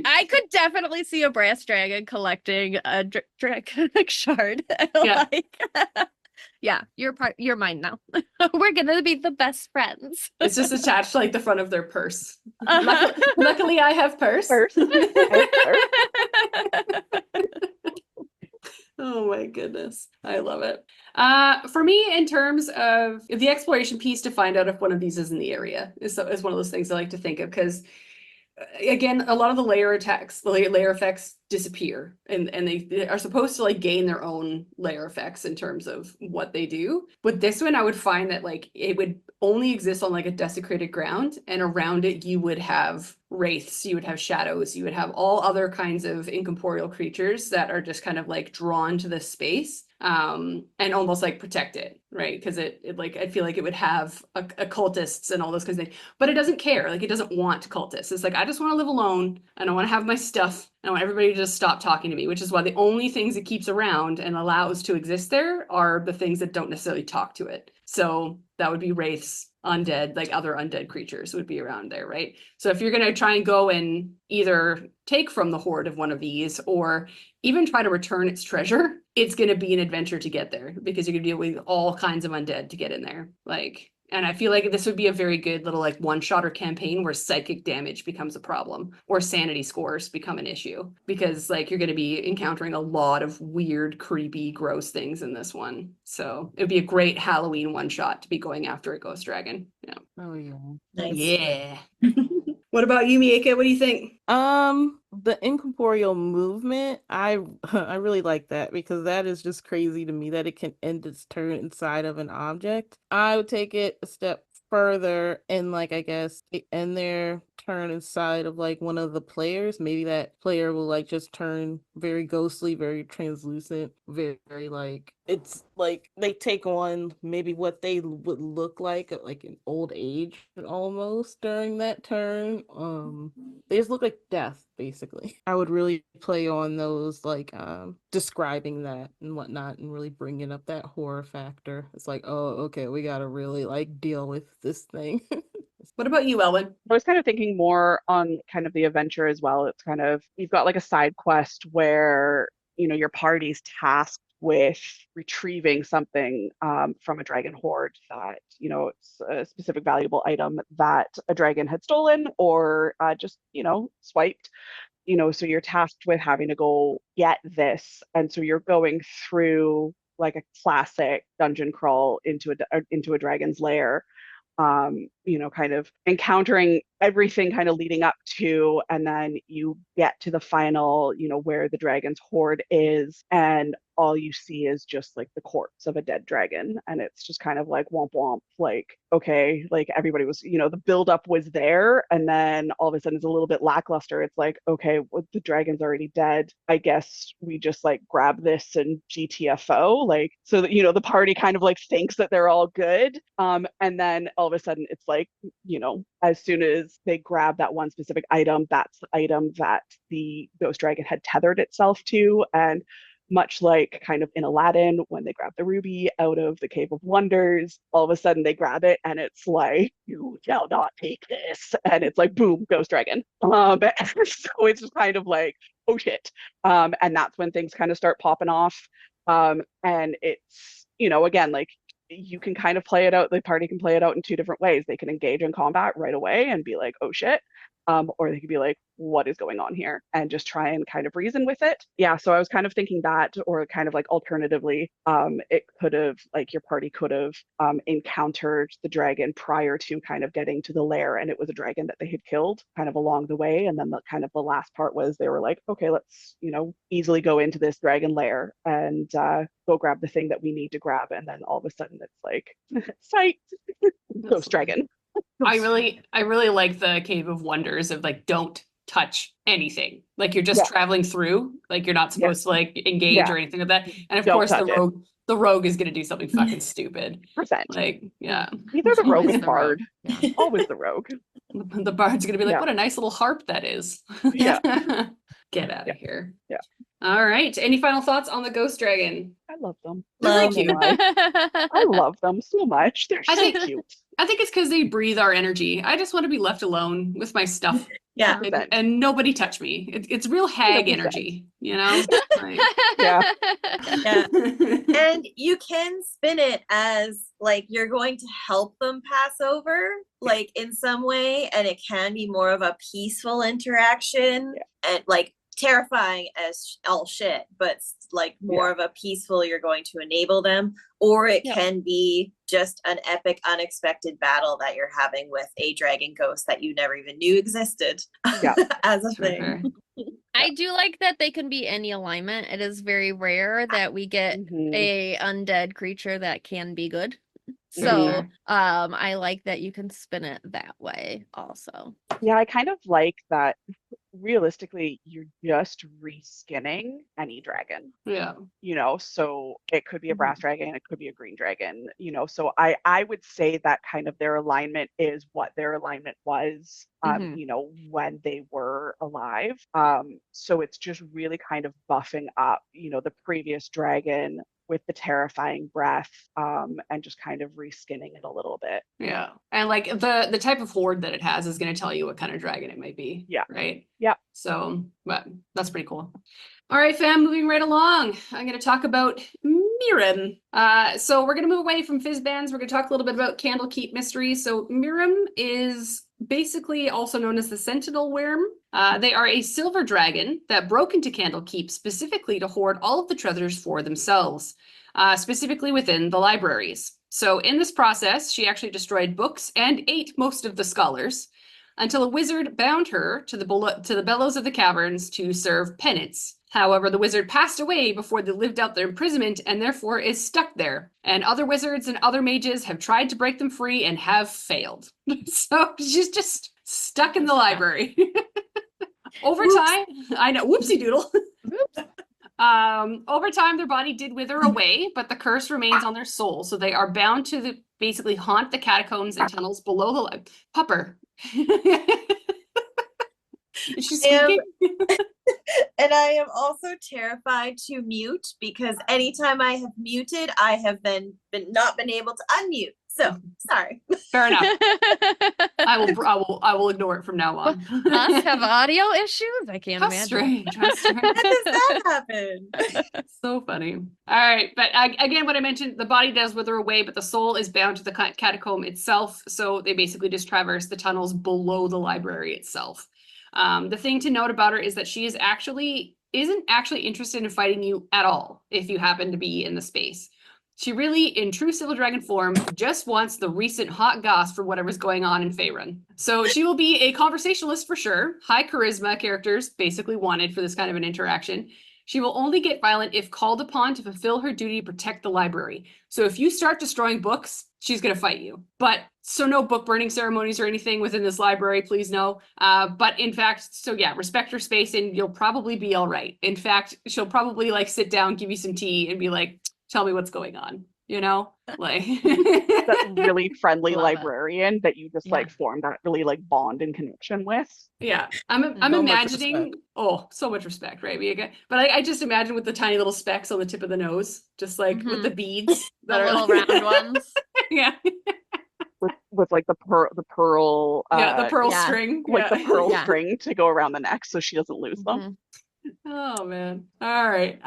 I could definitely see a brass dragon collecting a Draconic Shard. Yeah. Yeah, you're mine now. We're gonna be the best friends. It's just attached to the front of their purse. Luckily, I have purse. Purse. Oh my goodness. I love it. For me, in terms of the exploration piece to find out if one of these is in the area is one of those things I like to think of, because again, a lot of the layer attacks, the layer effects disappear, and they are supposed to gain their own layer effects in terms of what they do. With this one, I would find that it would only exist on a desecrated ground, and around it you would have wraiths, you would have shadows, you would have all other kinds of incorporeal creatures that are just kind of drawn to this space, and almost protect it, right? Because it I feel like it would have occultists and all those kinds of things, but it doesn't care. It doesn't want cultists. It's I just want to live alone, and I want to have my stuff, and I want everybody to just stop talking to me, which is why the only things it keeps around and allows to exist there are the things that don't necessarily talk to it. So that would be wraiths, undead, like other undead creatures would be around there, right? So if you're going to try and go and either take from the horde of one of these or even try to return its treasure, it's going to be an adventure to get there because you're going to deal with all kinds of undead to get in there. Like, and I feel like this would be a very good little like one-shot or campaign where psychic damage becomes a problem or sanity scores become an issue because like you're going to be encountering a lot of weird, creepy, gross things in this one. So it would be a great Halloween one-shot to be going after a ghost dragon. Yeah. Oh yeah. Nice. Yeah. What about you, Miaca? What do you think? The incorporeal movement, I I really like that because that is just crazy to me that it can end its turn inside of an object. I would take it a step further and like I guess end their turn inside of like one of the players. Maybe that player will like just turn very ghostly, very translucent, very like it's like they take on maybe what they would look like at like an old age almost during that turn. They just look like death basically. I would really play on those like describing that and whatnot and really bringing up that horror factor. It's like, oh, okay, we gotta really like deal with this thing. What about you, Elwyn? I was kind of thinking more on kind of the adventure as well. It's kind of, you've got like a side quest where, you know, your party's tasked with retrieving something from a dragon horde that, you know, it's a specific valuable item that a dragon had stolen or just, you know, swiped. You know, so you're tasked with having to go get this. And so you're going through like a classic dungeon crawl into a dragon's lair, you know, kind of encountering everything kind of leading up to, and then you get to the final, you know, where the dragon's horde is, and all you see is just like the corpse of a dead dragon. And it's just kind of like womp womp, like, okay, like everybody was, you know, the buildup was there, and then all of a sudden it's a little bit lackluster. It's like, okay, well, the dragon's already dead. I guess we just like grab this and GTFO, like, so that, you know, the party kind of like thinks that they're all good. And then all of a sudden it's like, you know, as soon as they grab that one specific item, that's the item that the ghost dragon had tethered itself to. And much like kind of in Aladdin, when they grab the ruby out of the Cave of Wonders, all of a sudden they grab it and it's like, you shall not take this. And it's like, boom, ghost dragon. So it's just kind of like, oh shit. And that's when things kind of start popping off. And it's, you know, again, like you can kind of play it out, the party can play it out in two different ways. They can engage in combat right away and be like, oh shit. Or they could be like, what is going on here? And just try and kind of reason with it. Yeah, so I was kind of thinking that, or kind of like alternatively, it could have, like your party could have encountered the dragon prior to kind of getting to the lair, and it was a dragon that they had killed kind of along the way. And then the kind of the last part was they were like, okay, let's, you know, easily go into this dragon lair and go grab the thing that we need to grab. And then all of a sudden it's like, sight, ghost dragon. I really like the Cave of Wonders of like, don't touch anything. Like you're just Yeah. traveling through, like you're not supposed to like engage Yeah. or anything like that. And of Don't course touch it. the rogue is gonna do something fucking stupid. Percent. Like, yeah. Either the rogue Always and the rogue. bard. Yeah. Always the rogue. The bard's gonna be like, Yeah. what a nice little harp that is. Yeah. Get out Yeah. of here. Yeah. All right. Any final thoughts on the ghost dragon? I love them. They're very Love cute. I love them so much. They're I so think- cute. I think it's because they breathe our energy. I just want to be left alone with my stuff Yeah. and nobody touch me. It's real hag 100%. energy, you know? Like, Yeah. Yeah. And you can spin it as like you're going to help them pass over, like in some way, and it can be more of a peaceful interaction and like terrifying as all shit, but like more of a peaceful, you're going to enable them, or it can be just an epic, unexpected battle that you're having with a dragon ghost that you never even knew existed as a thing. Sure. I do like that they can be any alignment. It is very rare that we get Mhm. a undead creature that can be good. So Sure. I like that you can spin it that way also. Yeah, I kind of like that realistically you're just reskinning any dragon, Yeah. you know, so it could be a brass dragon, it could be a green dragon, you know, so I would say that kind of their alignment is what their alignment was, Mhm. you know, when they were alive. So it's just really kind of buffing up, you know, the previous dragon with the terrifying breath, and just kind of reskinning it a little bit. Yeah. And like the type of horde that it has is going to tell you what kind of dragon it might be. Yeah. Right. Yeah. So, but that's pretty cool. All right, fam, moving right along. I'm going to talk about Miirym. So we're going to move away from Fizzbands. We're going to talk a little bit about Candlekeep Mysteries. So Miirym is basically also known as the Sentinel Worm. They are a silver dragon that broke into Candlekeep specifically to hoard all of the treasures for themselves, specifically within the libraries. So in this process, she actually destroyed books and ate most of the scholars until a wizard bound her to the bellows of the caverns to serve penance. However, the wizard passed away before they lived out their imprisonment and therefore is stuck there. And other wizards and other mages have tried to break them free and have failed. So she's just stuck in the library. Over time, I know, whoopsie doodle. Over time, their body did wither away, but the curse remains on their soul. So they are bound to basically haunt the catacombs and tunnels below the Pupper. Is she squeaking? And I am also terrified to mute because anytime I have muted, I have been not been able to unmute. So sorry. Fair enough. I will ignore it from now on. Us have audio issues? I can't How imagine. strange. How strange. How does that happen? So funny. All right, but again, what I mentioned, the body does wither away, but the soul is bound to the catacomb itself. So they basically just traverse the tunnels below the library itself. The thing to note about her is that she isn't actually interested in fighting you at all if you happen to be in the space. She really, in true Silver Dragon form, just wants the recent hot goss for whatever's going on in Faerun. So she will be a conversationalist for sure. High charisma characters basically wanted for this kind of an interaction. She will only get violent if called upon to fulfill her duty to protect the library. So if you start destroying books, she's going to fight you. But so no book burning ceremonies or anything within this library, please no. But in fact, so yeah, respect her space and you'll probably be all right. In fact, she'll probably like sit down, give you some tea and be like, tell me what's going on, you know? Like That really friendly Love it. librarian that you just like form that really like bond and connection with. yeah, I'm So much imagining, respect. oh, so much respect, right, Miaca? But I just imagine with the tiny little specks on the tip of the nose, just like with the beads The that are little like- round ones. Yeah, With like the pearl yeah, the pearl yeah. string. like yeah. the pearl Yeah. string to go around the neck so she doesn't lose them. Mhm. Oh man. All right.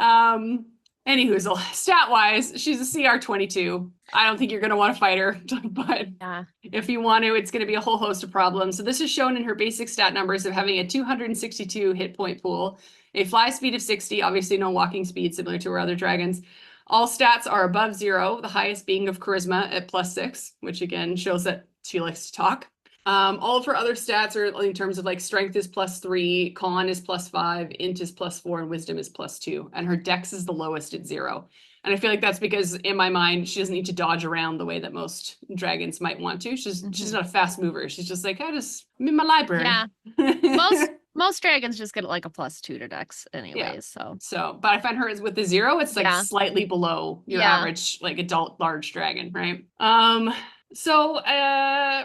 Anyhoozle, stat wise, she's a CR 22. I don't think you're gonna want to fight her, but Yeah. if you want to, it's gonna be a whole host of problems. So this is shown in her basic stat numbers of having a 262 hit point pool, a fly speed of 60, obviously no walking speed similar to her other dragons. All stats are above 0, the highest being of charisma at +6, which again shows that she likes to talk. All of her other stats are in terms of like strength is +3, con is +5, int is +4, and wisdom is +2. And her dex is the lowest at 0. And I feel like that's because in my mind, she doesn't need to dodge around the way that most dragons might want to. She's not a fast mover. She's just like, I'm in my library. Yeah. Most dragons just get like a +2 to dex anyways, so. So, but I find her with the 0, it's like Yeah. slightly below your Yeah. average like adult large dragon, right? So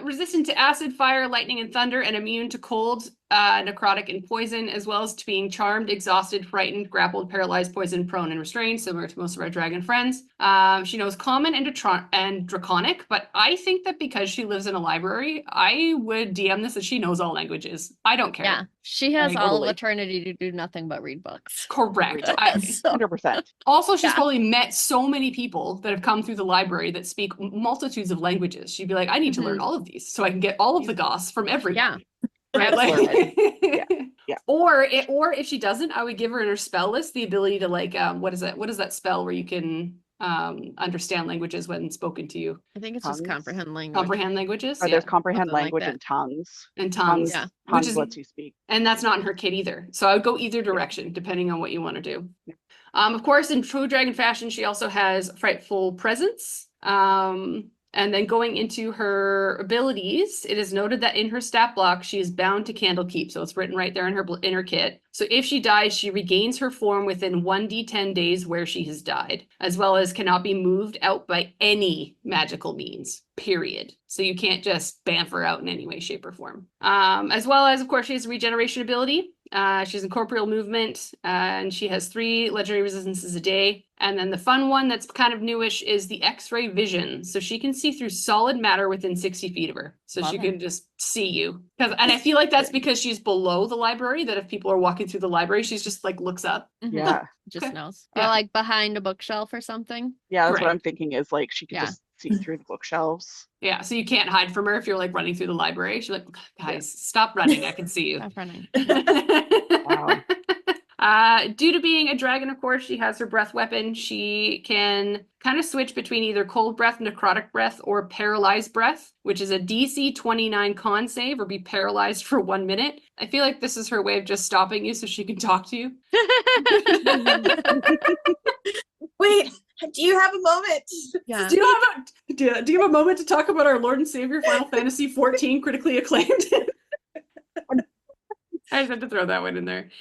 resistant to acid, fire, lightning, and thunder, and immune to cold, necrotic, and poison, as well as to being charmed, exhausted, frightened, grappled, paralyzed, poisoned, prone, and restrained, similar to most of our dragon friends. She knows common and draconic, but I think that because she lives in a library, I would DM this that she knows all languages. I don't care. Yeah. She has all Totally. of eternity to do nothing but read books. Correct. So, 100%. Also, she's Yeah. probably met so many people that have come through the library that speak multitudes of languages. She'd be like, I need to learn all of these so I can get all of the goss from everyone. Yeah. Right? Like, Yeah. Or if she doesn't, I would give her in her spell list the ability to like, what is that spell where you can understand languages when spoken to you? I think it's just Tongues. comprehend language. Comprehend languages? Or Yeah. there's comprehend something like language that. and tongues. And tongues. Yeah. Which Tongues is, lets you speak. and that's not in her kit either. So I would go either direction depending on what you want to do. Of course, in true dragon fashion, she also has frightful presence. And then going into her abilities, it is noted that in her stat block, she is bound to Candlekeep. So it's written right there in her kit. So if she dies, she regains her form within 1d10 days where she has died, as well as cannot be moved out by any magical means, period. So you can't just bamf her out in any way, shape, or form. As well as, of course, she has a regeneration ability. She has incorporeal movement, and she has 3 legendary resistances a day. And then the fun one that's kind of newish is the X-ray vision. So she can see through solid matter within 60 feet of her. So Love she it. can just see you. And I feel like that's because she's below the library, that if people are walking through the library, she's just like looks up. Mhm. Yeah. Just Okay. knows. Yeah. Or like behind a bookshelf or something. Yeah, that's what Right. I'm thinking is like she can Yeah. just see through the bookshelves. Yeah, so you can't hide from her if you're like running through the library. She's like, guys, stop running. I can see you. Stop running. Wow. Due to being a dragon, of course, she has her breath weapon. She can kind of switch between either cold breath, necrotic breath, or paralyzed breath, which is a DC 29 con save or be paralyzed for 1 minute. I feel like this is her way of just stopping you so she can talk to you. Wait, do you have a moment? Yeah. Do you have a moment to talk about our Lord and Savior Final Fantasy 14 critically acclaimed? I just had to throw that one in there.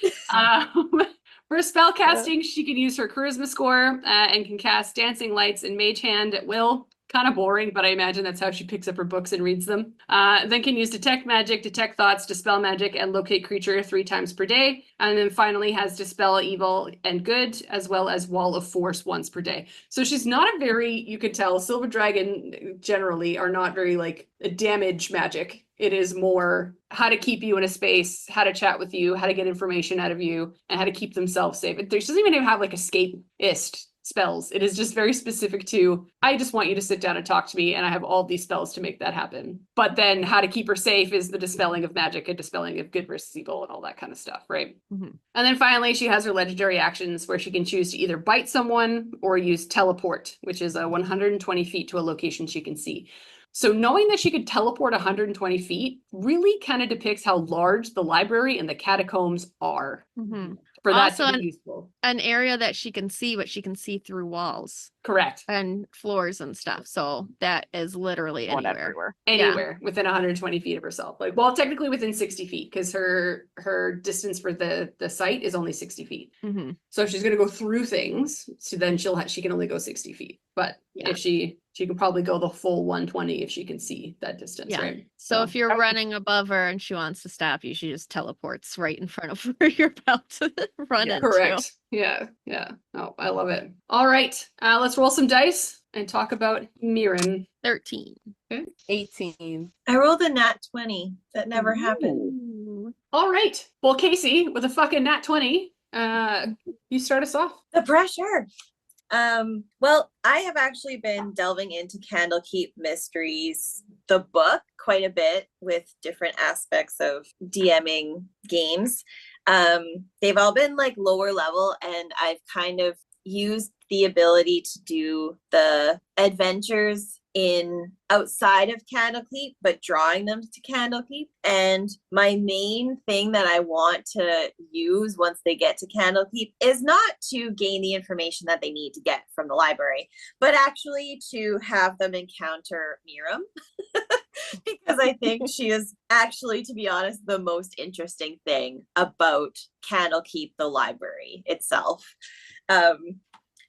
For spell casting, she can use her charisma score and can cast Dancing Lights and Mage Hand at will. Kind of boring, but I imagine that's how she picks up her books and reads them. Then can use Detect Magic, Detect Thoughts, Dispel Magic, and Locate Creature 3 times per day. And then finally has Dispel Evil and Good, as well as Wall of Force once per day. So she's not a very, you could tell, Silver Dragon generally are not very like a damage magic. It is more how to keep you in a space, how to chat with you, how to get information out of you, and how to keep themselves safe. She doesn't even have like escapist spells. It is just very specific to, I just want you to sit down and talk to me, and I have all these spells to make that happen. But then how to keep her safe is the dispelling of magic and dispelling of good versus evil and all that kind of stuff, right? Mhm. And then finally, she has her legendary actions where she can choose to either bite someone or use teleport, which is 120 feet to a location she can see. So knowing that she could teleport 120 feet really kind of depicts how large the library and the catacombs are Mhm. for that Also to be useful. An area that she can see, but she can see through walls Correct. and floors and stuff. So that is literally Going anywhere. everywhere. Anywhere within 120 feet of herself. Like, well, technically within 60 feet because her distance for the site is only 60 feet. Hmm. So if she's going to go through things, so then she can only go 60 feet. But Yeah. if she can probably go the full 120 if she can see that distance, Yeah. right? So if you're running above her and she wants to stop you, she just teleports right in front of where you're about to run into. Correct. Yeah. Oh, I love it. All right. Let's roll some dice and talk about Miirym. 13. 18. I rolled a nat 20. That never happened. Ooh. All right. Well, Casey, with a fucking nat 20, you start us off. The pressure. Well, I have actually been delving into Candlekeep Mysteries, the book, quite a bit with different aspects of DMing games. They've all been like lower level, and I've kind of used the ability to do the adventures in outside of Candlekeep, but drawing them to Candlekeep. And my main thing that I want to use once they get to Candlekeep is not to gain the information that they need to get from the library, but actually to have them encounter Miirym. Because I think she is actually, to be honest, the most interesting thing about Candlekeep, the library itself.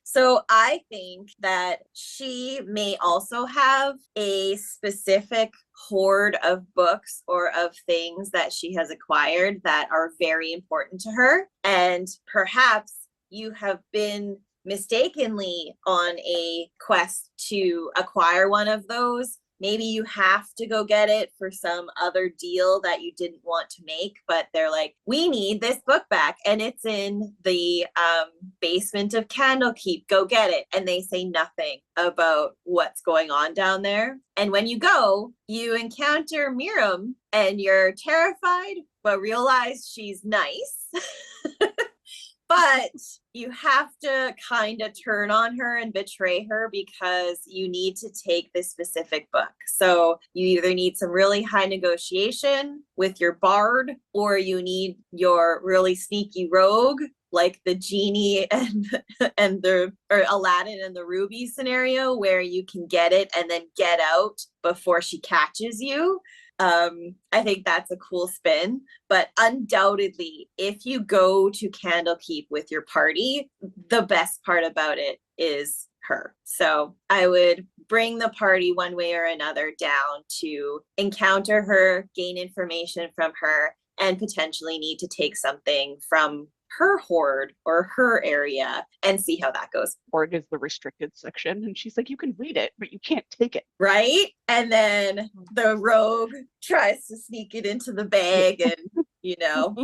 So I think that she may also have a specific hoard of books or of things that she has acquired that are very important to her. And perhaps you have been mistakenly on a quest to acquire one of those. Maybe you have to go get it for some other deal that you didn't want to make, but they're like, we need this book back, and it's in the basement of Candlekeep. Go get it. And they say nothing about what's going on down there. And when you go, you encounter Miirym, and you're terrified, but realize she's nice. But you have to kind of turn on her and betray her because you need to take this specific book. So you either need some really high negotiation with your bard, or you need your really sneaky rogue, like the genie and or Aladdin and the ruby scenario, where you can get it and then get out before she catches you. I think that's a cool spin, but undoubtedly, if you go to Candlekeep with your party, the best part about it is her. So I would bring the party one way or another down to encounter her, gain information from her, and potentially need to take something from her hoard or her area and see how that goes. Hoard is the restricted section, and she's like, you can read it, but you can't take it. Right? And then the rogue tries to sneak it into the bag and, you know.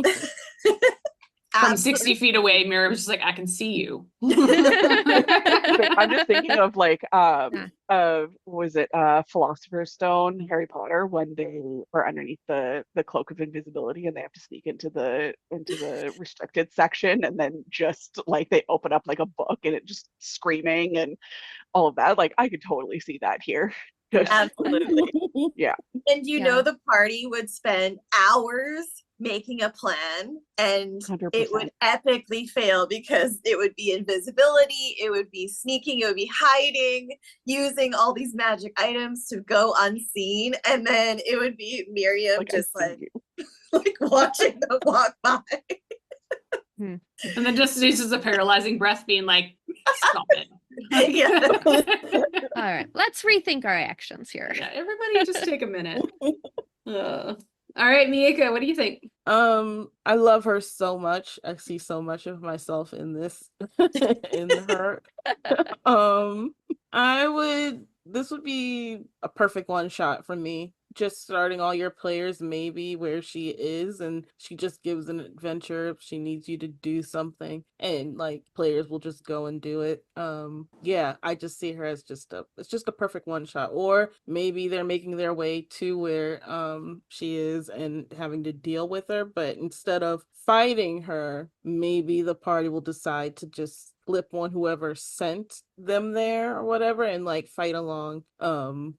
From 60 feet away, Miirym's just like, I can see you. I'm just thinking of like was it Philosopher's Stone, Harry Potter, when they are underneath the cloak of invisibility and they have to sneak into the restricted section, and then just like they open up like a book and it just screaming and all of that. Like I could totally see that here. Absolutely. Yeah. And you know the party would spend hours making a plan, and 100%. it would epically fail because it would be invisibility, it would be sneaking, it would be hiding, using all these magic items to go unseen, and then it would be Miirym Like, just like watching them walk by. And then just uses a paralyzing breath, being like, stop it. Yeah. All right, let's rethink our actions here. Yeah, everybody just take a minute. All right, Miaca, what do you think? I love her so much. I see so much of myself in this, in her. This would be a perfect one shot for me. Just starting all your players maybe where she is, and she just gives an adventure if she needs you to do something, and like players will just go and do it. Yeah, I just see her as it's just a perfect one shot. Or maybe they're making their way to where she is and having to deal with her, but instead of fighting her, maybe the party will decide to just flip on whoever sent them there or whatever, and like fight along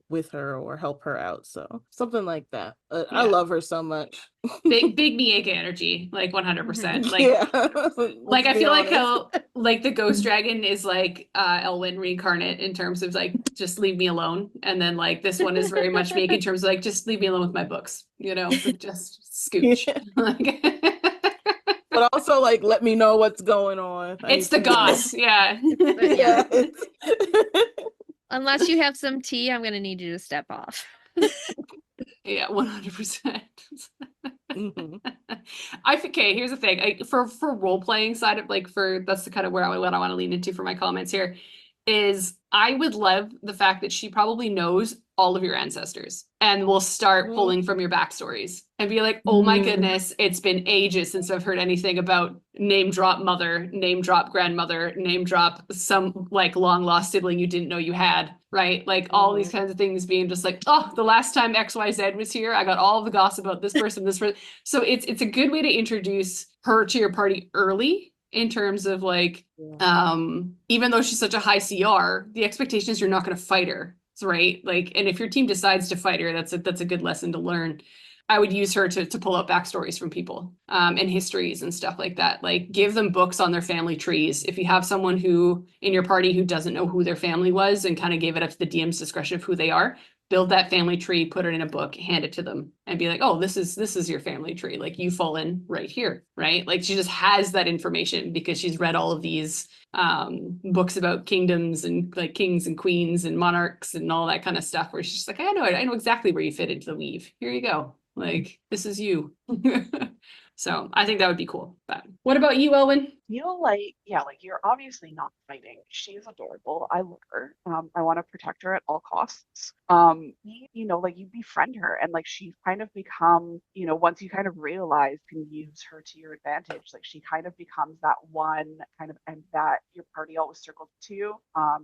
with her or help her out. So something like that. I love her so much. Big Miaca energy, like 100%. Like, yeah. like I feel like how like the ghost dragon is like Ehlwyn reincarnate in terms of like just leave me alone, and then like this one is very much Miaca in terms of like just leave me alone with my books, you know, like, just scooch. But also like let me know what's going on. It's the goss, yeah. Yeah. Unless you have some tea, I'm gonna need you to step off. Yeah, 100%. Mhm. Okay, here's the thing. For role playing side of like that's the kind of what I want to lean into for my comments here is I would love the fact that she probably knows all of your ancestors and will start pulling from your backstories and be like, oh my goodness, it's been ages since I've heard anything about name drop mother, name drop grandmother, name drop some like long lost sibling you didn't know you had, right? Like all these kinds of things being just like, oh, the last time XYZ was here, I got all the gossip about this person, this person. So it's a good way to introduce her to your party early in terms of like, even though she's such a high CR, the expectation is you're not going to fight her, right? Like, and if your team decides to fight her, that's a good lesson to learn. I would use her to pull out backstories from people, and histories and stuff like that. Like give them books on their family trees. If you have someone who in your party who doesn't know who their family was and kind of gave it up to the DM's discretion of who they are, build that family tree, put it in a book, hand it to them and be like, oh, this is your family tree. Like you fall in right here, right? Like she just has that information because she's read all of these books about kingdoms and like kings and queens and monarchs and all that kind of stuff where she's just like, I know exactly where you fit into the weave. Here you go. Like, this is you. So I think that would be cool. But what about you, Ehlwyn? Feel like, like you're obviously not fighting. She's adorable. I love her. I want to protect her at all costs. Like you befriend her and like she's kind of become, once you kind of realize can use her to your advantage, like she kind of becomes that one kind of and that your party always circles to.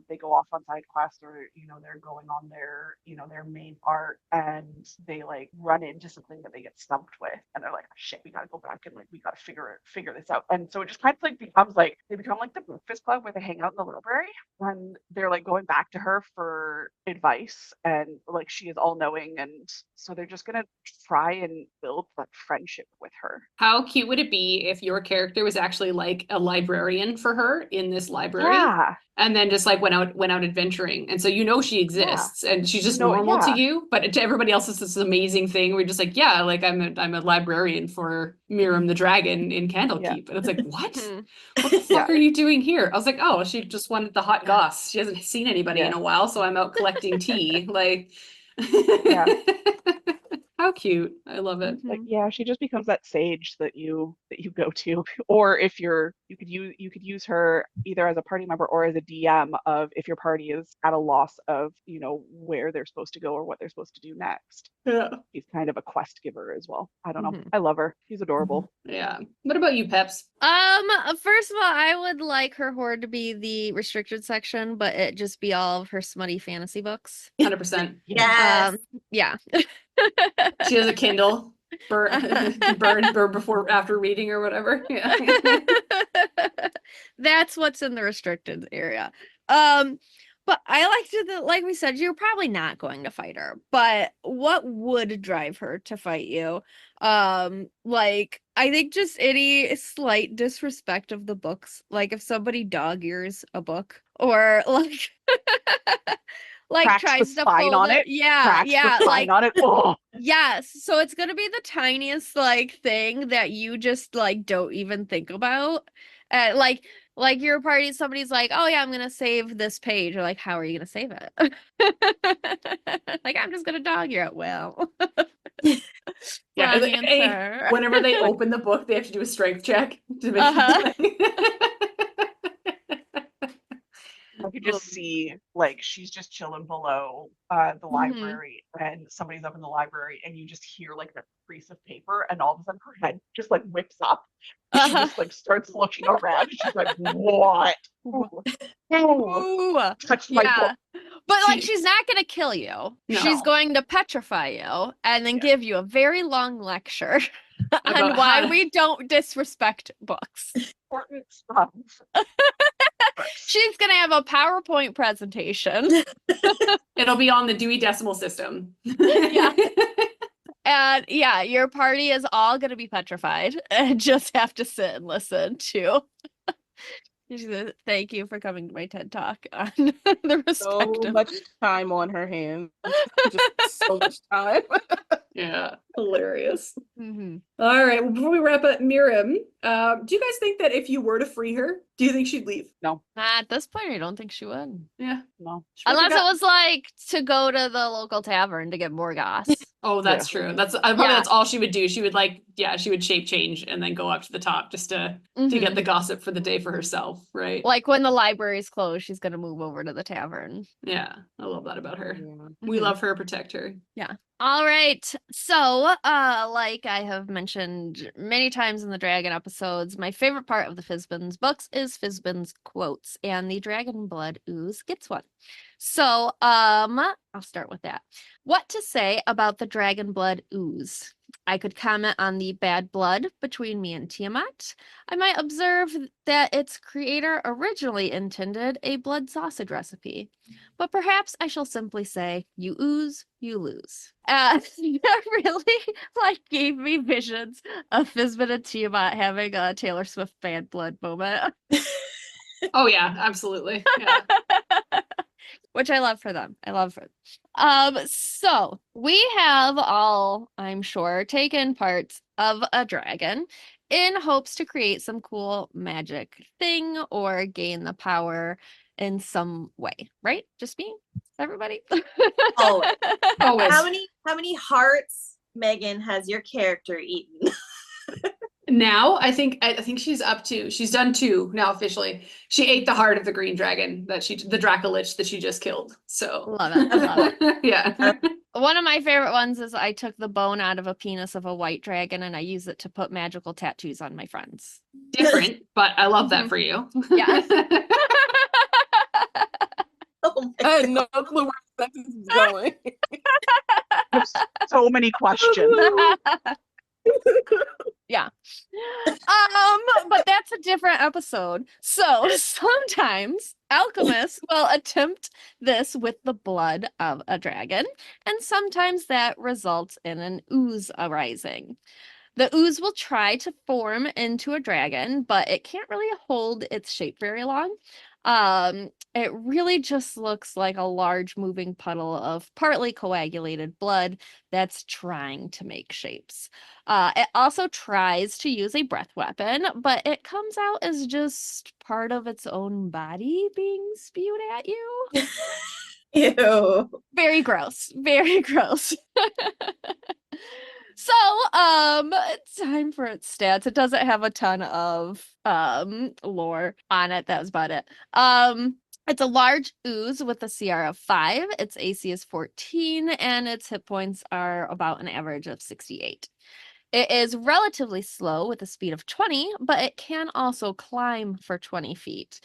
They go off on side quests or, they're going on their, their main arc and they like run into something that they get stumped with and they're like, oh, shit, we gotta go back and like we gotta figure this out. And so it just kind of like becomes like they become like the breakfast club where they hang out in the library and they're like going back to her for advice and like she is all knowing, and so they're just gonna try and build that friendship with her. How cute would it be if your character was actually like a librarian for her in this library? Yeah. And then just like went out adventuring. And so she exists and she's just normal to you, but to everybody else it's this amazing thing. We're just like, yeah, like I'm a librarian for Miirym the dragon in Candlekeep. And it's like, what? What the fuck are you doing here? I was like, oh, she just wanted the hot goss. She hasn't seen anybody in a while, so I'm out collecting tea. Like How cute. I love it. Like, Mhm. yeah, she just becomes that sage that you go to. Or if you could use her either as a party member or as a DM of if your party is at a loss of, where they're supposed to go or what they're supposed to do next. Yeah. She's kind of a quest giver as well. I don't know. Mhm. I love her. She's adorable. Yeah. What about you, Peps? First of all, I would like her hoard to be the restricted section, but it just be all of her smutty fantasy books. 100%. Yes. Yeah. She has a Kindle. Burn before after reading or whatever. Yeah. That's what's in the restricted area. But I like to, like we said, you're probably not going to fight her. But what would drive her to fight you? Like I think just any slight disrespect of the books. Like if somebody dog ears a book, or like like Cracks the tries to spine pull on the, it. yeah, Cracks yeah, the spine like on it. Oh, yes. So it's gonna be the tiniest like thing that you just like don't even think about. Like your party, somebody's like, "Oh yeah, I'm gonna save this page." Or like, "How are you gonna save it?" Like, I'm just gonna dog you. Well, Yeah. wrong Hey, answer. whenever they open the book, they have to do a strength check to make Uh-huh. I could just see like she's just chilling below the Mhm. library and somebody's up in the library and you just hear like a crease of paper and all of a sudden her head just like whips up. She Uh-huh. just like starts looking around and she's like, what? Ooh, ooh, Ooh, touch my yeah. book. But like She- she's not gonna kill you. She's No. going to petrify you and then Yeah. give you a very long lecture on About why how- we don't disrespect books. Important stuff. She's gonna have a PowerPoint presentation. It'll be on the Dewey Decimal System. Yeah. And yeah, your party is all gonna be petrified and just have to sit and listen to. She's gonna, thank you for coming to my TED Talk on the So respective. much time on her hands. Just so much time. Yeah, hilarious. Mhm. All right, well, before we wrap up, Miirym, do you guys think that if you were to free her, do you think she'd leave? At this point, I don't think she would. Yeah. No. Unless it was like to go to the local tavern to get more goss. Oh, that's true. That's probably Yeah. that's all she would do. She would she would shape change and then go up to the top just to Mhm. get the gossip for the day for herself, right? Like when the library's closed, she's gonna move over to the tavern. Yeah, I love that about her. Yeah. We Mhm. love her, protect her. All right. So, like I have mentioned many times in the Dragon episodes, my favorite part of the Fizban's books is Fizban's quotes, and the Dragonblood Ooze gets one. So, I'll start with that. What to say about the Dragonblood Ooze? I could comment on the bad blood between me and Tiamat. I might observe that its creator originally intended a blood sausage recipe. But perhaps I shall simply say, you ooze, you lose. That really gave me visions of Fizban and Tiamat having a Taylor Swift bad blood moment. Oh yeah, absolutely. Yeah. Which I love for them. I love it. So we have all, I'm sure, taken parts of a dragon in hopes to create some cool magic thing or gain the power in some way, right? Just me? Everybody? Always. Always. How many hearts, Megan, has your character eaten? Now I think she's done 2 now officially. She ate the heart of the green dragon the Dracolich that she just killed. So Love it. Love it. Yeah. One of my favorite ones is I took the bone out of a penis of a white dragon and I use it to put magical tattoos on my friends. Different, but I love that for you. Yeah. Oh I my had no clue where the sentence is going. There's so many questions. Yeah. But that's a different episode. So sometimes alchemists will attempt this with the blood of a dragon, and sometimes that results in an ooze arising. The ooze will try to form into a dragon, but it can't really hold its shape very long. It really just looks like a large moving puddle of partly coagulated blood that's trying to make shapes. It also tries to use a breath weapon, but it comes out as just part of its own body being spewed at you. Ew. Very gross. Very gross. So, it's time for its stats. It doesn't have a ton of lore on it. That was about it. It's a large ooze with a CR of 5. Its AC is 14, and its hit points are about an average of 68. It is relatively slow with a speed of 20, but it can also climb for 20 feet.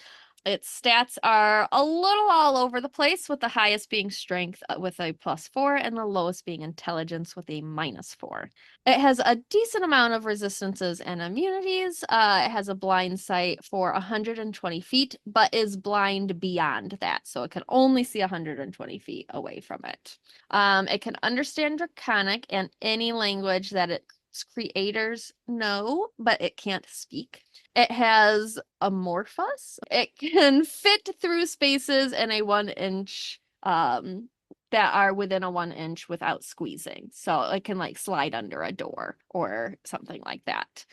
Its stats are a little all over the place, with the highest being strength with a +4 and the lowest being intelligence with a -4. It has a decent amount of resistances and immunities. It has a blind sight for 120 feet, but is blind beyond that. So it can only see 120 feet away from it. It can understand Draconic and any language that its creators know, but it can't speak. It has amorphous. It can fit through spaces in a 1 inch that are within a 1 inch without squeezing. So it can like slide under a door or something like that.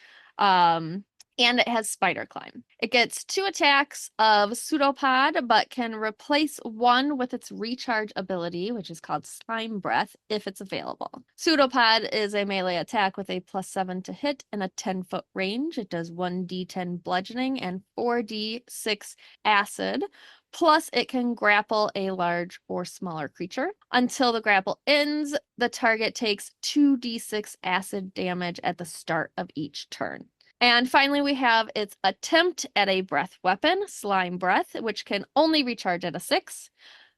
And it has spider climb. It gets 2 attacks of pseudopod, but can replace 1 with its recharge ability, which is called slime breath, if it's available. Pseudopod is a melee attack with a +7 to hit and a 10-foot range. It does 1d10 bludgeoning and 4d6 acid. Plus, it can grapple a large or smaller creature. Until the grapple ends, the target takes 2d6 acid damage at the start of each turn. And finally, we have its attempt at a breath weapon, slime breath, which can only recharge at a 6.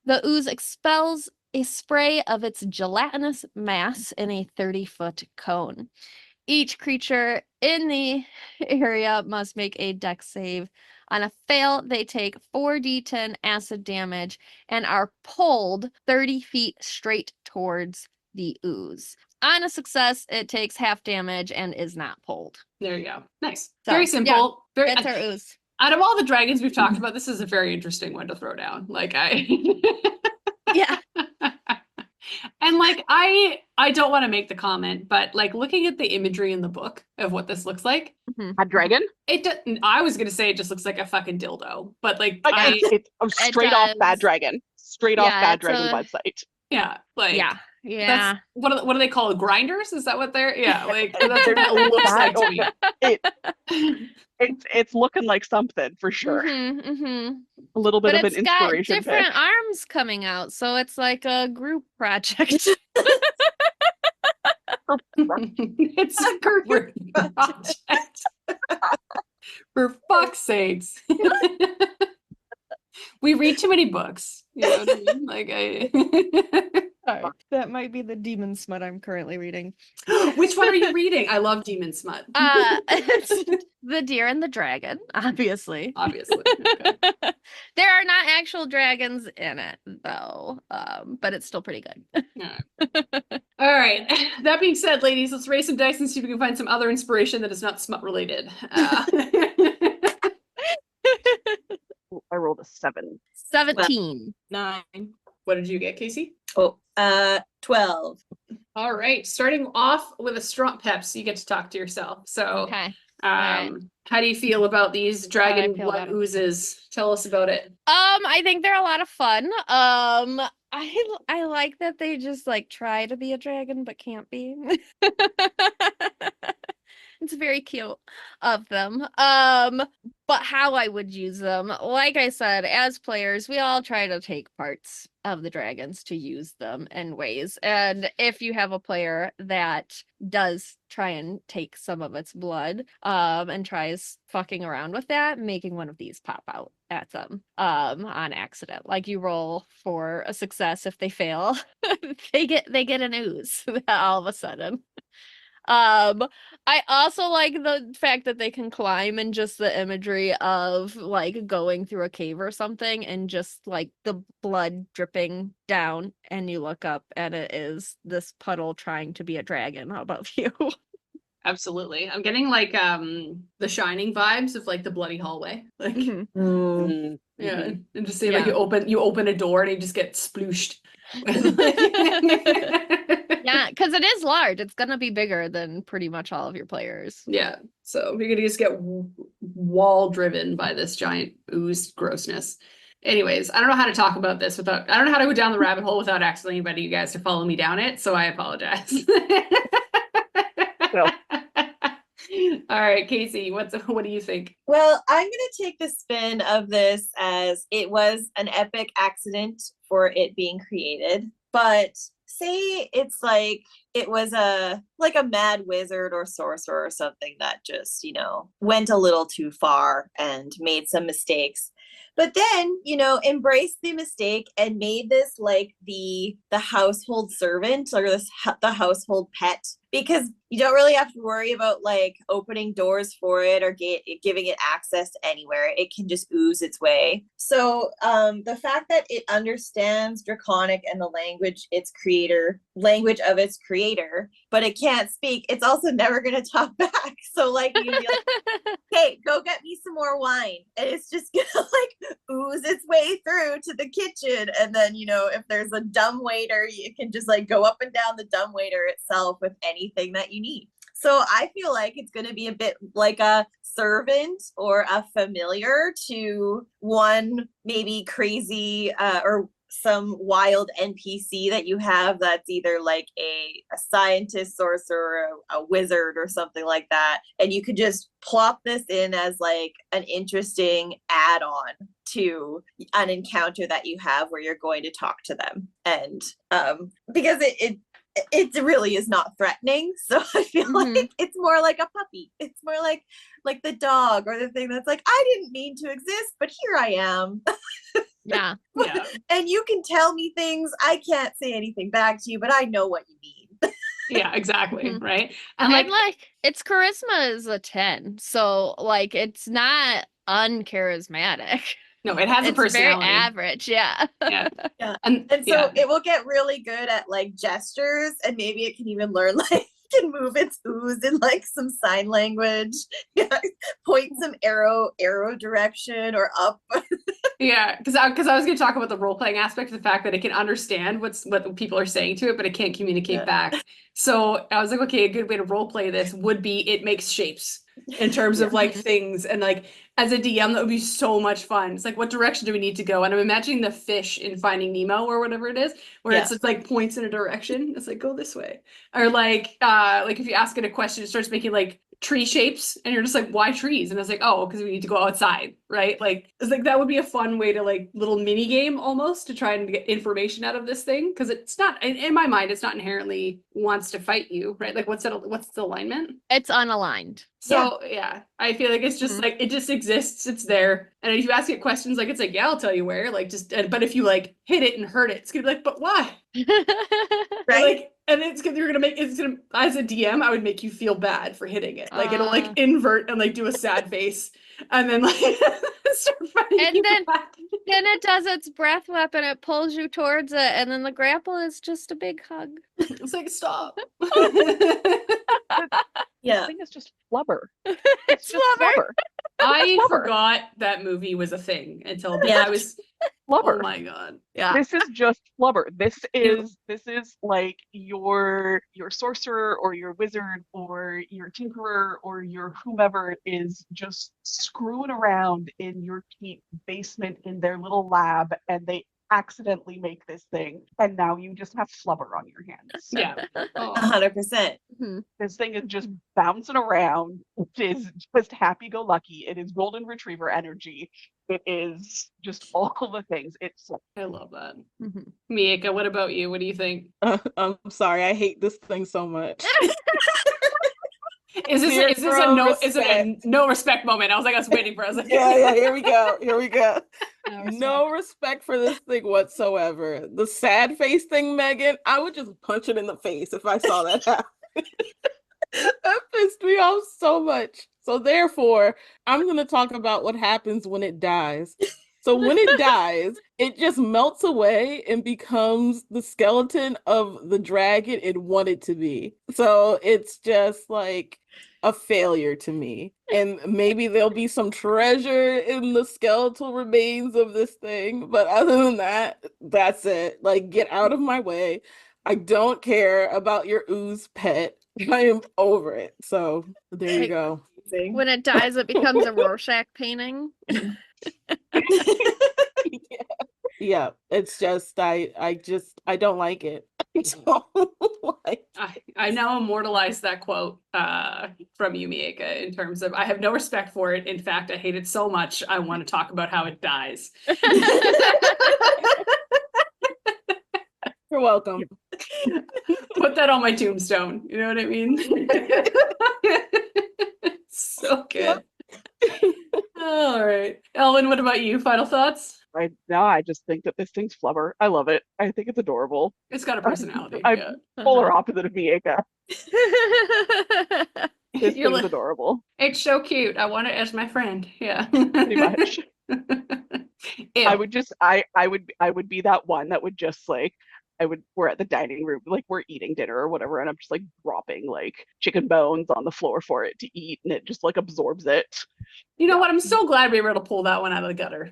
The ooze expels a spray of its gelatinous mass in a 30-foot cone. Each creature in the area must make a dex save. On a fail, they take 4d10 acid damage and are pulled 30 feet straight towards the ooze. On a success, it takes half damage and is not pulled. There you go. Nice. So, Very simple. Very That's our ooze. out of all the dragons we've talked about, this is a very interesting one to throw down. Like Yeah. And like I don't want to make the comment, but like looking at the imagery in the book of what this looks like, A dragon? I was gonna say it just looks like a fucking dildo, but like It's straight off Bad does. Dragon. Straight off Yeah, Bad it's Dragon a- website. yeah, like Yeah. that's what do they call it? Grinders? Is that what they're like that's what it looks like to me. It's looking like something for sure. A little bit But of an it's got inspiration different pick. arms coming out, so it's like a group project. It's a group project. For fuck's sakes. We read too many books. You know what I mean? Like Sorry. That might be the demon smut I'm currently reading. Which one are you reading? I love Demon Smut. It's The Deer and the Dragon, obviously. Obviously. Okay. There are not actual dragons in it, though, but it's still pretty good. All right. That being said, ladies, let's raise some dice and see if we can find some other inspiration that is not smut related. I rolled a 7. 17. 9. What did you get, Casey? Oh, 12. All right. Starting off with a strong peps, you get to talk to yourself. So, Okay. how do you feel about these Dragonblood Oozes? Tell us about it. I think they're a lot of fun. I like that they just like try to be a dragon but can't be. It's very cute of them. But how I would use them, like I said, as players, we all try to take parts of the dragons to use them in ways. And if you have a player that does try and take some of its blood, and tries fucking around with that, making one of these pop out at them, on accident. Like you roll for a success. If they fail, they get an ooze all of a sudden. I also like the fact that they can climb, and just the imagery of like going through a cave or something and just like the blood dripping down, and you look up and it is this puddle trying to be a dragon above you. Absolutely. I'm getting like the Shining vibes of like the bloody hallway. Like Mm. yeah. And just say like you open a door and you just get splooshed. Yeah, because it is large. It's gonna be bigger than pretty much all of your players. Yeah. So you're gonna just get wall driven by this giant ooze grossness. Anyways, I don't know how to talk about this without, I don't know how to go down the rabbit hole without asking anybody, you guys, to follow me down it. So I apologize. Well. All right, Casey, what do you think? Well, I'm going to take the spin of this as it was an epic accident for it being created. But say it's like it was a mad wizard or sorcerer or something that just, went a little too far and made some mistakes. But then, embraced the mistake and made this like the household servant or the household pet, because you don't really have to worry about like opening doors for it or giving it access to anywhere. It can just ooze its way. So the fact that it understands Draconic and the language of its creator, but it can't speak, it's also never going to talk back. So like you'd be like, hey, go get me some more wine. And it's just going to like ooze its way through to the kitchen. And then, if there's a dumb waiter, you can just like go up and down the dumb waiter itself with anything that you need. So I feel like it's going to be a bit like a servant or a familiar to one maybe crazy or some wild NPC that you have that's either like a scientist, sorcerer, a wizard or something like that. And you could just plop this in as like an interesting add-on to an encounter that you have where you're going to talk to them. And because it really is not threatening. So I feel like it's more like a puppy. It's more like the dog or the thing that's like, I didn't mean to exist, but here I am. Yeah. And you can tell me things. I can't say anything back to you, but I know what you mean. Yeah, exactly. Right. And like its charisma is a 10. So like it's not uncharismatic. No, it has a It's personality. very average. Yeah. Yeah. Yeah. And so yeah. it will get really good at like gestures, and maybe it can even learn like can move its ooze in like some sign language. Point some arrow direction or up. Yeah, because I was going to talk about the role playing aspect of the fact that it can understand what people are saying to it, but it can't communicate back. So I was like, okay, a good way to role play this would be it makes shapes in terms of like things, and like as a DM that would be so much fun. It's like, what direction do we need to go? And I'm imagining the fish in Finding Nemo or whatever it is, where it's just like points in a direction. It's like, go this way, or like if you ask it a question, it starts making like tree shapes, and you're just like, why trees? And it's like, oh, because we need to go outside, right? Like it's like that would be a fun way to like little mini game almost to try and get information out of this thing, because it's not in my mind, it's not inherently wants to fight you, right? Like what's the alignment? It's unaligned. So yeah, I feel like it's just like it just exists, it's there, and if you ask it questions, like it's like, yeah, I'll tell you where, like just but if you like hit it and hurt it, it's gonna be like, but why? Right. Like, and it's gonna as a DM, I would make you feel bad for hitting it. Like it'll like invert and like do a sad face, and then like start fighting. And you then back. then it does its breath weapon, it pulls you towards it, and then the grapple is just a big hug. It's like, stop. Yeah. The thing is just flubber. It's just flubber. I Flubber. forgot that movie was a thing until Yeah. I was Flubber. oh my god. Yeah. This is just flubber. This is like your sorcerer or your wizard or your tinkerer or your whomever is just screwing around in your basement in their little lab, and they accidentally make this thing, and now you just have flubber on your hands. Yeah. Oh. 100%. This thing is just bouncing around. It is just happy-go-lucky. It is golden retriever energy. It is just all the things. It's I love that. Miaca, what about you? What do you think? I'm sorry, I hate this thing so much. Is this a no respect moment? I was like, I was waiting for. I was like, yeah, here we go. No respect for this thing whatsoever. The sad face thing, Megan, I would just punch it in the face if I saw that happen. That pissed me off so much. So therefore, I'm going to talk about what happens when it dies. So when it dies, it just melts away and becomes the skeleton of the dragon it wanted to be. So it's just like a failure to me. And maybe there'll be some treasure in the skeletal remains of this thing. But other than that, that's it. Like, get out of my way. I don't care about your ooze pet. I am over it. So there you go. When it dies, it becomes a Rorschach painting. Yeah, it's just I don't like it. I don't like I now immortalize that quote from you, Miaca, in terms of I have no respect for it. In fact, I hate it so much, I want to talk about how it dies. You're welcome. Put that on my tombstone. You know what I mean? So good. All right. Ehlwyn, what about you? Final thoughts? I just think that this thing's flubber. I love it. I think it's adorable. It's got a personality. I'm Yeah. polar opposite of Miaca. This You're thing's like, adorable. it's so cute. I want it as my friend. Yeah. Pretty much. Ew. I would be that one that would just like we're at the dining room, like we're eating dinner or whatever, and I'm just like dropping like chicken bones on the floor for it to eat, and it just like absorbs it. You know what? I'm so glad we were able to pull that one out of the gutter.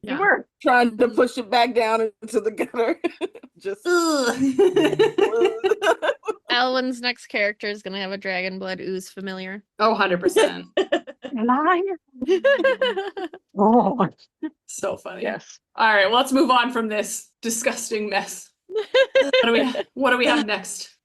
You were. Trying to push it back down into the gutter. Just Ehlwyn's next character is gonna have a Dragonblood Ooze familiar. Oh, 100%. Oh, So funny. yes. All right, well, let's move on from this disgusting mess. What do we have next?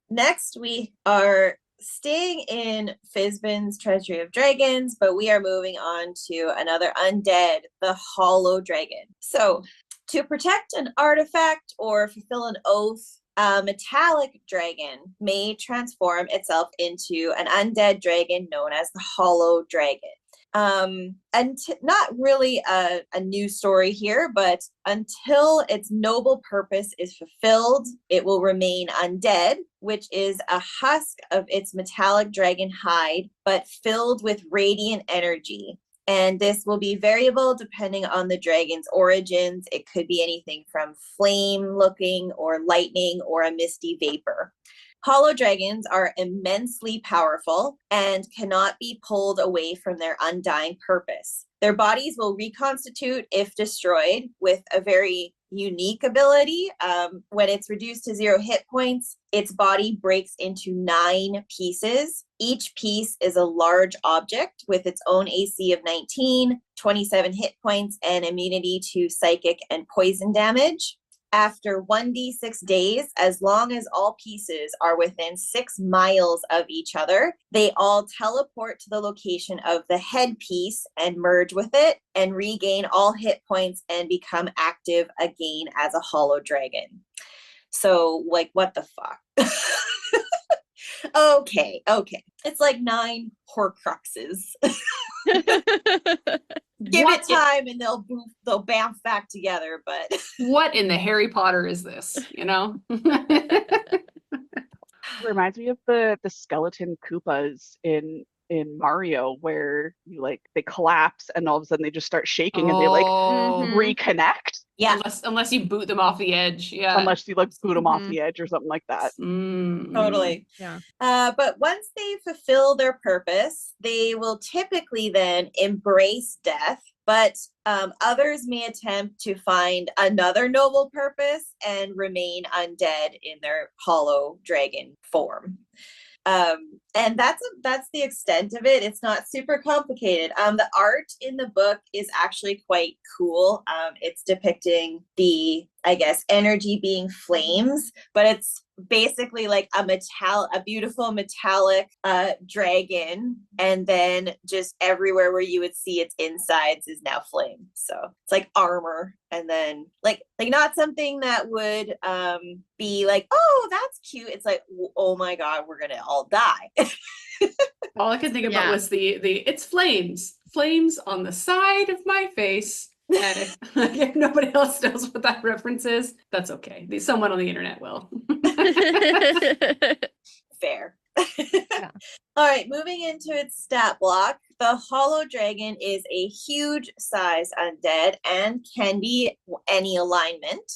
Next, we are staying in Fizban's Treasury of Dragons, but we are moving on to another undead, the Hollow Dragon. So, to protect an artifact or fulfill an oath, a metallic dragon may transform itself into an undead dragon known as the Hollow Dragon. And not really a new story here, but until its noble purpose is fulfilled, it will remain undead, which is a husk of its metallic dragon hide, but filled with radiant energy. And this will be variable depending on the dragon's origins. It could be anything from flame looking or lightning or a misty vapor. Hollow dragons are immensely powerful and cannot be pulled away from their undying purpose. Their bodies will reconstitute if destroyed with a very unique ability. When it's reduced to 0 hit points, its body breaks into 9 pieces. Each piece is a large object with its own AC of 19, 27 hit points, and immunity to psychic and poison damage. After 1d6 days, as long as all pieces are within 6 miles of each other, they all teleport to the location of the headpiece and merge with it and regain all hit points and become active again as a hollow dragon. So, like, what the fuck? Okay. It's like 9 Horcruxes. Give it time and they'll bounce back together, but What in the Harry Potter is this? You know? Reminds me of the skeleton Koopas in Mario, where you like they collapse and all of a sudden they just start shaking and they like reconnect. yeah, Unless you boot them off the edge. Yeah. Unless you like boot them off the edge or something like that. totally. Yeah. But once they fulfill their purpose, they will typically then embrace death. But others may attempt to find another noble purpose and remain undead in their hollow dragon form. And that's the extent of it. It's not super complicated. The art in the book is actually quite cool. It's depicting the, I guess, energy being flames, but it's basically like a beautiful metallic dragon, and then just everywhere where you would see its insides is now flame. So it's like armor, and then like not something that would be like, oh, that's cute. It's like, oh my god, we're gonna all die. All I could think about was the it's flames on the side of my face. And if nobody else knows what that reference is, that's okay. Someone on the internet will. Fair. All right, moving into its stat block, the Hollow Dragon is a huge size undead and can be any alignment.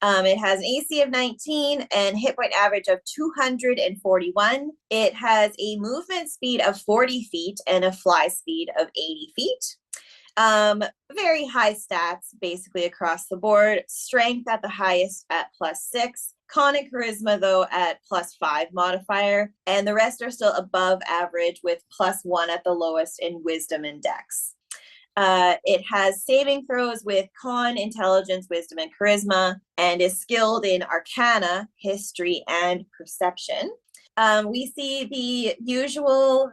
It has an AC of 19 and hit point average of 241. It has a movement speed of 40 feet and a fly speed of 80 feet. Very high stats basically across the board. Strength at the highest at +6, Con and Charisma, though, at +5 modifier, and the rest are still above average with +1 at the lowest in Wisdom and Dex. It has saving throws with Con, Intelligence, Wisdom, and Charisma, and is skilled in Arcana, History, and Perception. We see the usual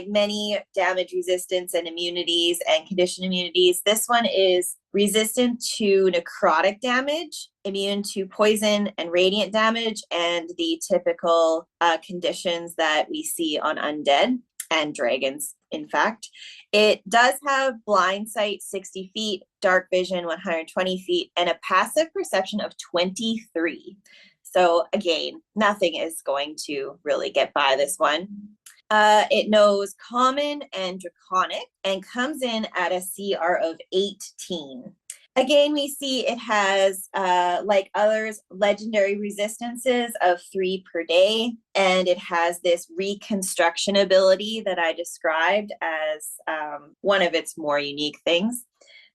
many damage resistance and immunities and condition immunities. This one is resistant to necrotic damage, immune to poison and radiant damage, and the typical conditions that we see on undead and dragons, in fact. It does have blind sight 60 feet, dark vision 120 feet, and a passive perception of 23. So again, nothing is going to really get by this one. It knows Common and Draconic and comes in at a CR of 18. Again, we see it has, like others, legendary resistances of 3 per day, and it has this reconstruction ability that I described as one of its more unique things.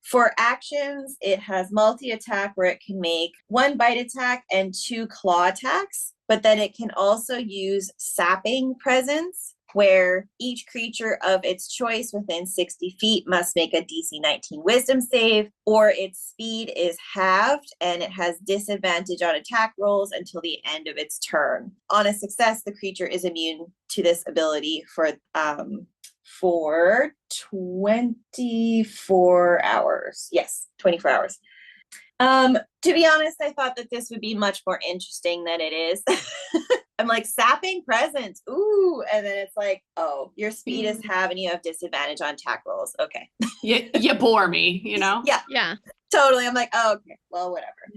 For actions, it has multi-attack where it can make 1 bite attack and 2 claw attacks, but then it can also use Sapping Presence, where each creature of its choice within 60 feet must make a DC 19 Wisdom save, or its speed is halved and it has disadvantage on attack rolls until the end of its turn. On a success, the creature is immune to this ability for 24 hours. Yes, 24 hours. To be honest, I thought that this would be much more interesting than it is. I'm like, Sapping Presence, ooh, and then it's like, oh, your speed is halved and you have disadvantage on attack rolls. Okay. You bore me, you know? Yeah. Yeah. Totally. I'm like, oh, okay, well, whatever.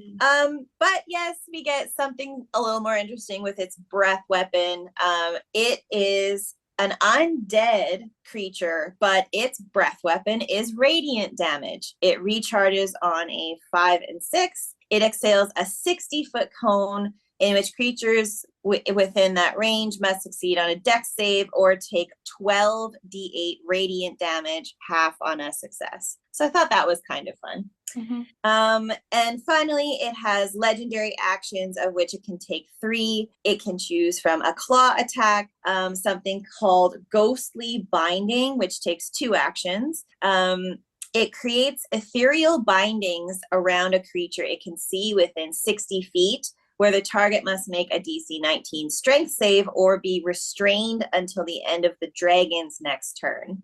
But yes, we get something a little more interesting with its breath weapon. It is an undead creature, but its breath weapon is radiant damage. It recharges on a 5 and 6. It exhales a 60-foot cone in which creatures within that range must succeed on a dex save or take 12d8 radiant damage, half on a success. So I thought that was kind of fun. And finally, it has legendary actions of which it can take 3. It can choose from a claw attack, something called Ghostly Binding, which takes 2 actions. It creates ethereal bindings around a creature it can see within 60 feet, where the target must make a DC 19 strength save or be restrained until the end of the dragon's next turn.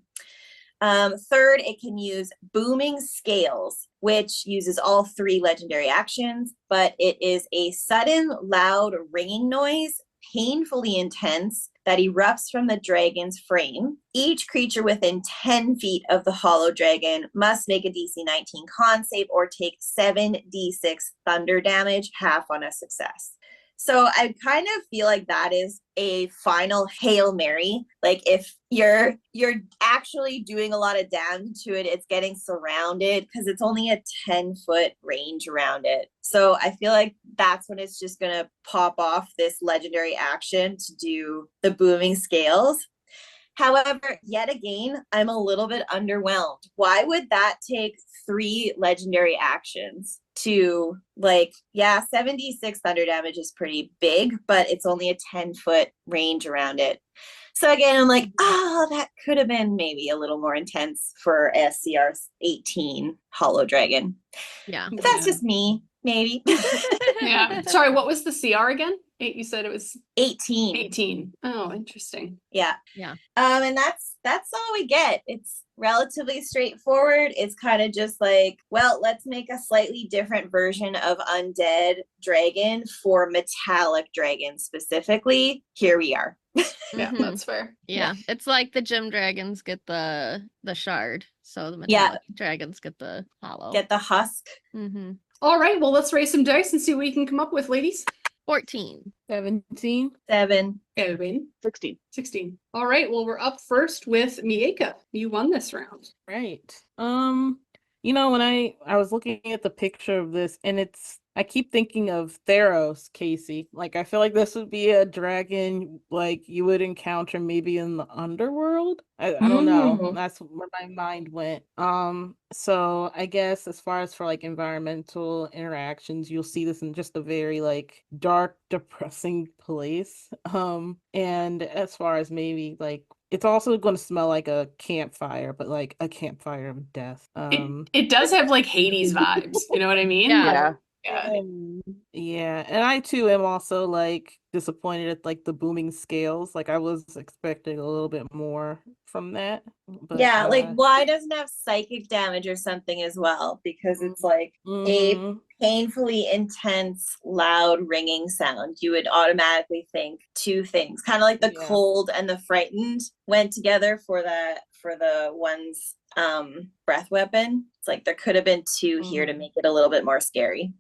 Third, it can use Booming Scales, which uses all 3 legendary actions, but it is a sudden, loud, ringing noise, painfully intense, that erupts from the dragon's frame. Each creature within 10 feet of the hollow dragon must make a DC 19 con save or take 7d6 thunder damage, half on a success. So I kind of feel like that is a final Hail Mary. Like if you're actually doing a lot of damage to it, it's getting surrounded because it's only a 10-foot range around it. So I feel like that's when it's just going to pop off this legendary action to do the Booming Scales. However, yet again, I'm a little bit underwhelmed. Why would that take 3 legendary actions to, like, yeah, 76 thunder damage is pretty big, but it's only a 10-foot range around it. So again, I'm like, oh, that could have been maybe a little more intense for a CR 18 hollow dragon. Yeah. But that's just me, maybe. Yeah. Sorry, what was the CR again? You said it was 18. 18. Oh, interesting. Yeah. Yeah. And that's all we get. It's relatively straightforward. It's kind of just like, well, let's make a slightly different version of Undead Dragon for Metallic Dragon specifically. Here we are. Yeah, Mhm. that's fair. Yeah. It's like the gym dragons get the shard, so the metallic dragons get the hollow. Get the husk. Mm-hmm. All right, well, let's raise some dice and see what we can come up with, ladies. 14. 17. 7. Ehlwyn, 16. 16. All right, well, we're up first with Miaca. You won this round. Right. You know, when I was looking at the picture of this, and it's I keep thinking of Theros, Casey. Like, I feel like this would be a dragon like you would encounter maybe in the underworld. I don't know. Mm. That's where my mind went. So I guess as far as for like environmental interactions, you'll see this in just a very like dark, depressing place. And as far as maybe like it's also going to smell like a campfire, but like a campfire of death. It does have like Hades vibes. You know what I mean? Yeah. Yeah. Yeah. Yeah, and I too am also like disappointed at like the booming scales. Like I was expecting a little bit more from that. But Yeah, like why doesn't it have psychic damage or something as well? Because it's like a mhm. painfully intense, loud ringing sound. You would automatically think two things. Kind of like the Yeah. cold and the frightened went together for the one's breath weapon. It's like there could have been two here to make it a little bit more scary.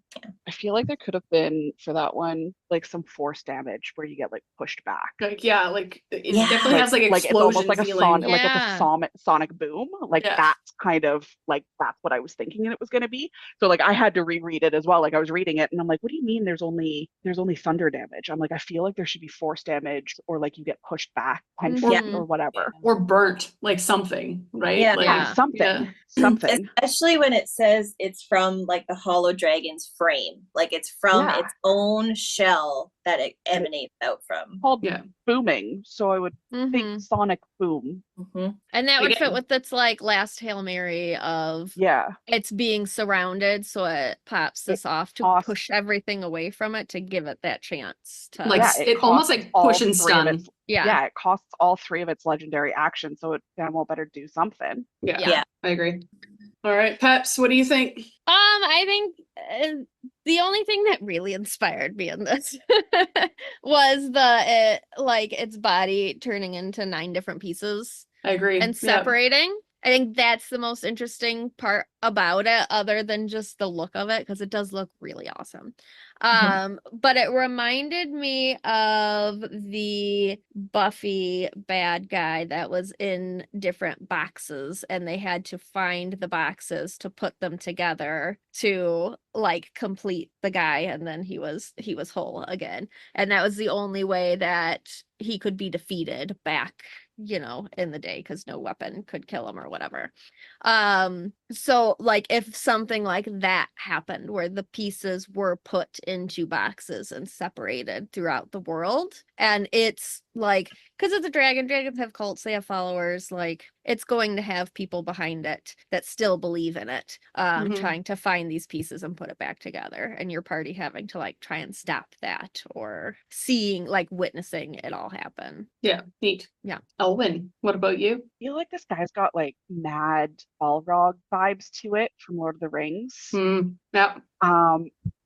I feel like there could have been for that one like some force damage where you get like pushed back. Like, yeah, like it Yeah. definitely has like it's almost explosion like a feeling. like it's Yeah. a sonic boom. Like Yeah. that's kind of like that's what I was thinking it was going to be. So like I had to reread it as well. Like I was reading it and I'm like, what do you mean there's only thunder damage? I'm like, I feel like there should be force damage or like you get pushed back 10 feet Mhm. or whatever. Or burnt, like something, right? Yeah. Like, Yeah. Something. yeah. Something. Especially when it says it's from like the hollow dragon's frame. Like it's from Yeah. its own shell that it emanates out from. Called Yeah. booming. So I would think Mhm. sonic boom. Mhm. And that would fit Again. with its like last Hail Mary of Yeah. it's being surrounded, so it pops this off to costs- push everything away from it to give it that chance to Like, Yeah, it almost costs like all push and three of stun. its- yeah. it costs all three of its legendary actions, so it damn well better do something. Yeah. Yeah. I agree. All right, Peps, what do you think? I think the only thing that really inspired me in this was like its body turning into 9 different pieces I agree. and Yeah. separating. I think that's the most interesting part about it, other than just the look of it, because it does look really awesome. But it reminded me of the Buffy bad guy that was in different boxes, and they had to find the boxes to put them together to like complete the guy, and then he was whole again. And that was the only way that he could be defeated back, in the day, because no weapon could kill him or whatever. So like if something like that happened where the pieces were put into boxes and separated throughout the world, and it's like, because it's a dragons have cults, they have followers, like it's going to have people behind it that still believe in it, Mhm. trying to find these pieces and put it back together, and your party having to like try and stop that, or witnessing it all happen. Yeah. Neat. Yeah. Elwyn, what about you? I feel like this guy's got like mad Balrog vibes to it from Lord of the Rings. Yeah.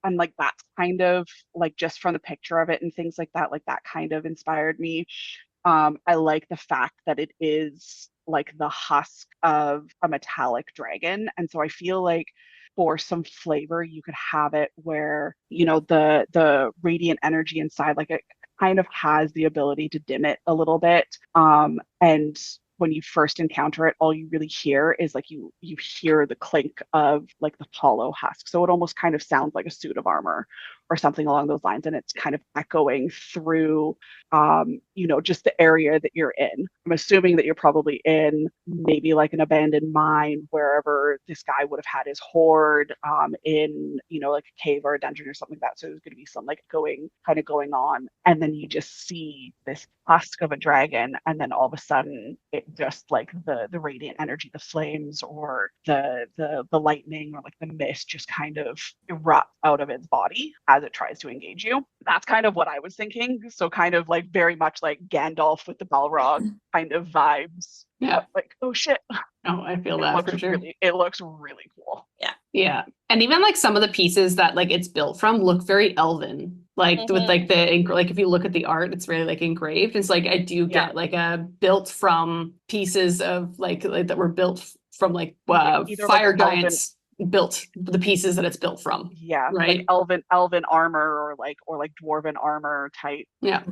And like that's kind of like just from the picture of it and things like that kind of inspired me. I like the fact that it is like the husk of a metallic dragon. And so I feel like for some flavor, you could have it where, the radiant energy inside, like it kind of has the ability to dim it a little bit. And when you first encounter it, all you really hear is like you hear the clink of like the hollow husk. So it almost kind of sounds like a suit of armor or something along those lines. And it's kind of echoing through, just the area that you're in. I'm assuming that you're probably in maybe like an abandoned mine, wherever this guy would have had his hoard, in, like a cave or a dungeon or something like that. So there's going to be some like going on. And then you just see this husk of a dragon. And then all of a sudden it just like the radiant energy, the flames or the lightning or like the mist just kind of erupt out of its body as it tries to engage you. That's kind of what I was thinking. So kind of like very much like Gandalf with the Balrog kind of vibes. Yeah. Like, oh shit. Oh, I feel It that looks for sure. it looks really cool. Yeah. And even like some of the pieces that like it's built from look very elven. Like with like like if you look at the art, it's very like engraved. It's like I do get like a built from pieces of like that were built from like Either, fire like, elven- giants built the pieces that it's built from. Yeah, Right. like elven armor or like dwarven armor type. Yeah.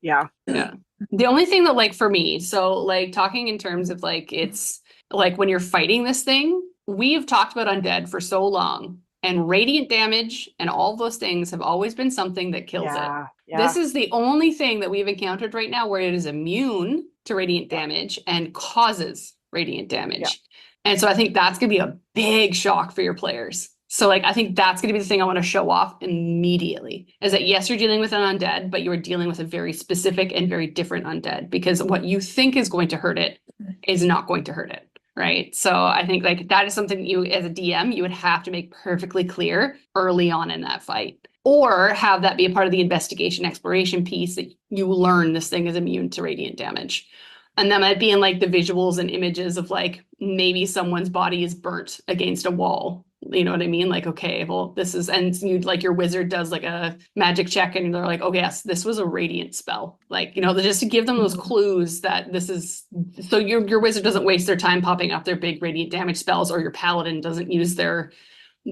Yeah. Yeah. The only thing that like for me, so like talking in terms of like it's like when you're fighting this thing, we've talked about undead for so long. And radiant damage and all those things have always been something that kills it. Yeah. This is the only thing that we've encountered right now where it is immune to radiant damage and causes radiant damage. Yeah. And so I think that's going to be a big shock for your players. So like, I think that's going to be the thing I want to show off immediately is that yes, you're dealing with an undead, but you're dealing with a very specific and very different undead because what you think is going to hurt it is not going to hurt it. Right. So I think like that is something you as a DM, you would have to make perfectly clear early on in that fight, or have that be a part of the investigation exploration piece that you learn this thing is immune to radiant damage. And that might be in like the visuals and images of like maybe someone's body is burnt against a wall. You know what I mean? Like, okay, well, this is, and you like your wizard does like a magic check and they're like, oh yes, this was a radiant spell. Like, you know, just to give them those clues that this is, so your wizard doesn't waste their time popping up their big radiant damage spells, or your paladin doesn't use their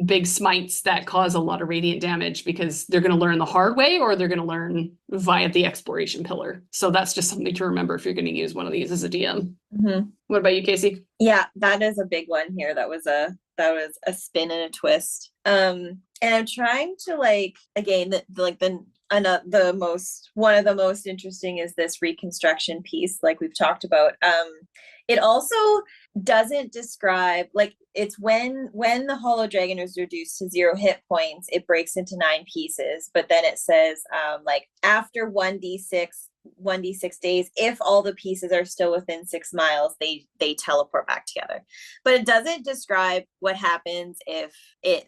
big smites that cause a lot of radiant damage because they're going to learn the hard way or they're going to learn via the exploration pillar. So that's just something to remember if you're going to use one of these as a DM. Mm-hmm. What about you, Casey? Yeah, that is a big one here. That was a spin and a twist. And I'm trying to like, again, one of the most interesting is this reconstruction piece, like we've talked about. It also doesn't describe, like, it's when the hollow dragon is reduced to 0 hit points, it breaks into 9 pieces, but then it says like after 1d6 days, if all the pieces are still within 6 miles, they teleport back together. But it doesn't describe what happens if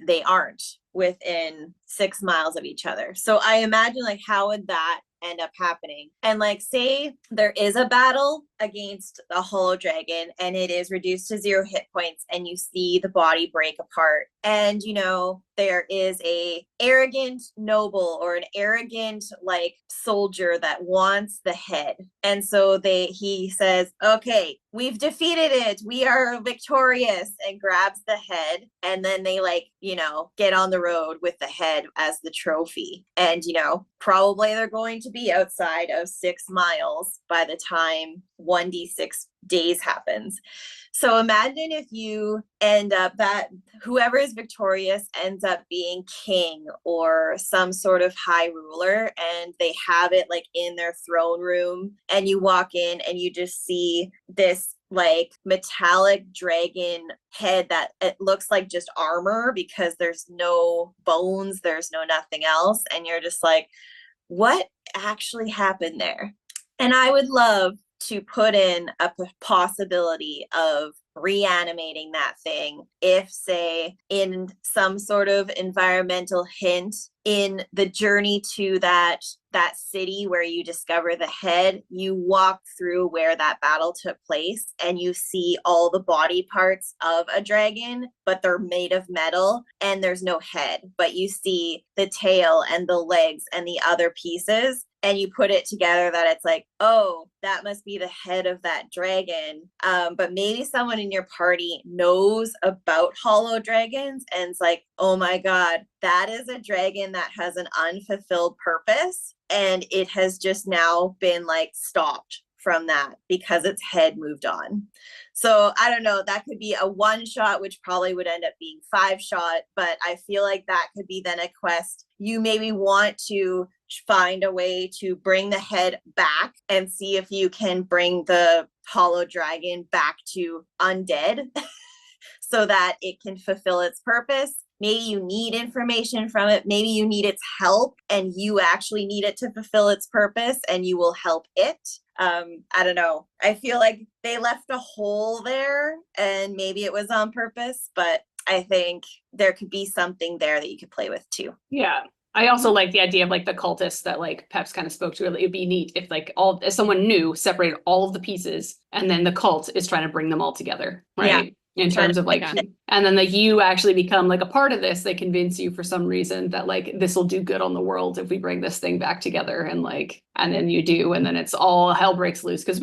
they aren't within 6 miles of each other. So I imagine like how would that end up happening? And like say there is a battle against a hollow dragon and it is reduced to 0 hit points and you see the body break apart, and you know there is a arrogant noble or an arrogant like soldier that wants the head, and so he says, okay, we've defeated it, we are victorious, and grabs the head, and then they like, you know, get on the road with the head as the trophy, and you know probably they're going to be outside of 6 miles by the time 1d6 days happens. So imagine if you end up that whoever is victorious ends up being king or some sort of high ruler, and they have it like in their throne room, and you walk in and you just see this like metallic dragon head that it looks like just armor because there's no bones, there's no nothing else, and you're just like, what actually happened there? And I would love to put in a possibility of reanimating that thing if, say, in some sort of environmental hint in the journey to that city where you discover the head, you walk through where that battle took place and you see all the body parts of a dragon, but they're made of metal and there's no head, but you see the tail and the legs and the other pieces, and you put it together that it's like, oh, that must be the head of that dragon. But maybe someone in your party knows about hollow dragons and it's like, oh my God, that is a dragon that has an unfulfilled purpose, and it has just now been like stopped from that because its head moved on. So I don't know, that could be a 1 shot, which probably would end up being 5 shot, but I feel like that could be then a quest. You maybe want to find a way to bring the head back and see if you can bring the hollow dragon back to undead so that it can fulfill its purpose. Maybe you need information from it. Maybe you need its help and you actually need it to fulfill its purpose and you will help it. I don't know. I feel like they left a hole there and maybe it was on purpose, but I think there could be something there that you could play with too. Yeah. I also like the idea of like the cultists that like Peps kind of spoke to. It would be neat if like if someone new separated all of the pieces and then the cult is trying to bring them all together, right? Yeah. In terms of like, Yeah. and then like you actually become like a part of this. They convince you for some reason that like this will do good on the world if we bring this thing back together, and like, and then you do, and then it's all hell breaks loose because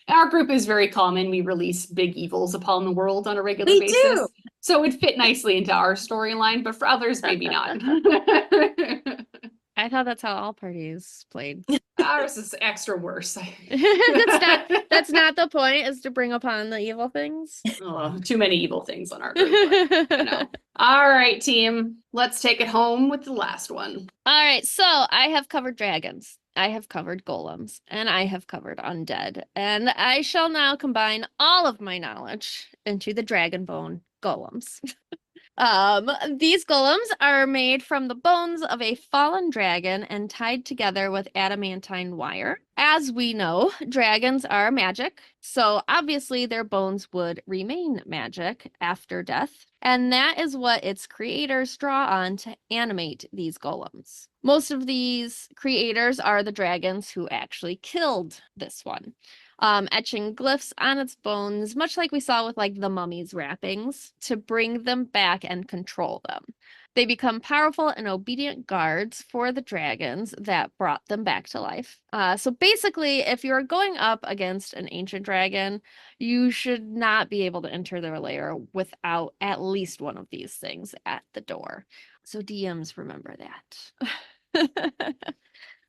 our group is very common. We release big evils upon the world on a regular We basis. do. So it fit nicely into our storyline, but for others, maybe not. I thought that's how all parties played. Ours is extra worse. That's not the point, is to bring upon the evil things. Oh, too many evil things on our group. But, all right, team. Let's take it home with the last one. All right, so I have covered dragons, I have covered golems, and I have covered undead. And I shall now combine all of my knowledge into the Dragonbone Golems. These golems are made from the bones of a fallen dragon and tied together with adamantine wire. As we know, dragons are magic, so obviously their bones would remain magic after death, and that is what its creators draw on to animate these golems. Most of these creators are the dragons who actually killed this one. Etching glyphs on its bones, much like we saw with like the mummy's wrappings, to bring them back and control them. They become powerful and obedient guards for the dragons that brought them back to life. So basically, if you're going up against an ancient dragon, you should not be able to enter their lair without at least one of these things at the door. So DMs, remember that.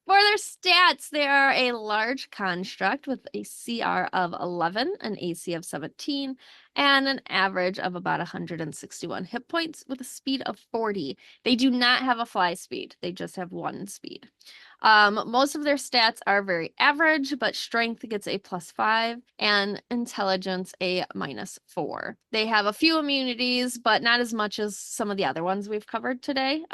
For their stats, they are a large construct with a CR of 11, an AC of 17, and an average of about 161 hit points with a speed of 40. They do not have a fly speed. They just have 1 speed. Most of their stats are very average, but strength gets a +5 and intelligence a -4. They have a few immunities, but not as much as some of the other ones we've covered today.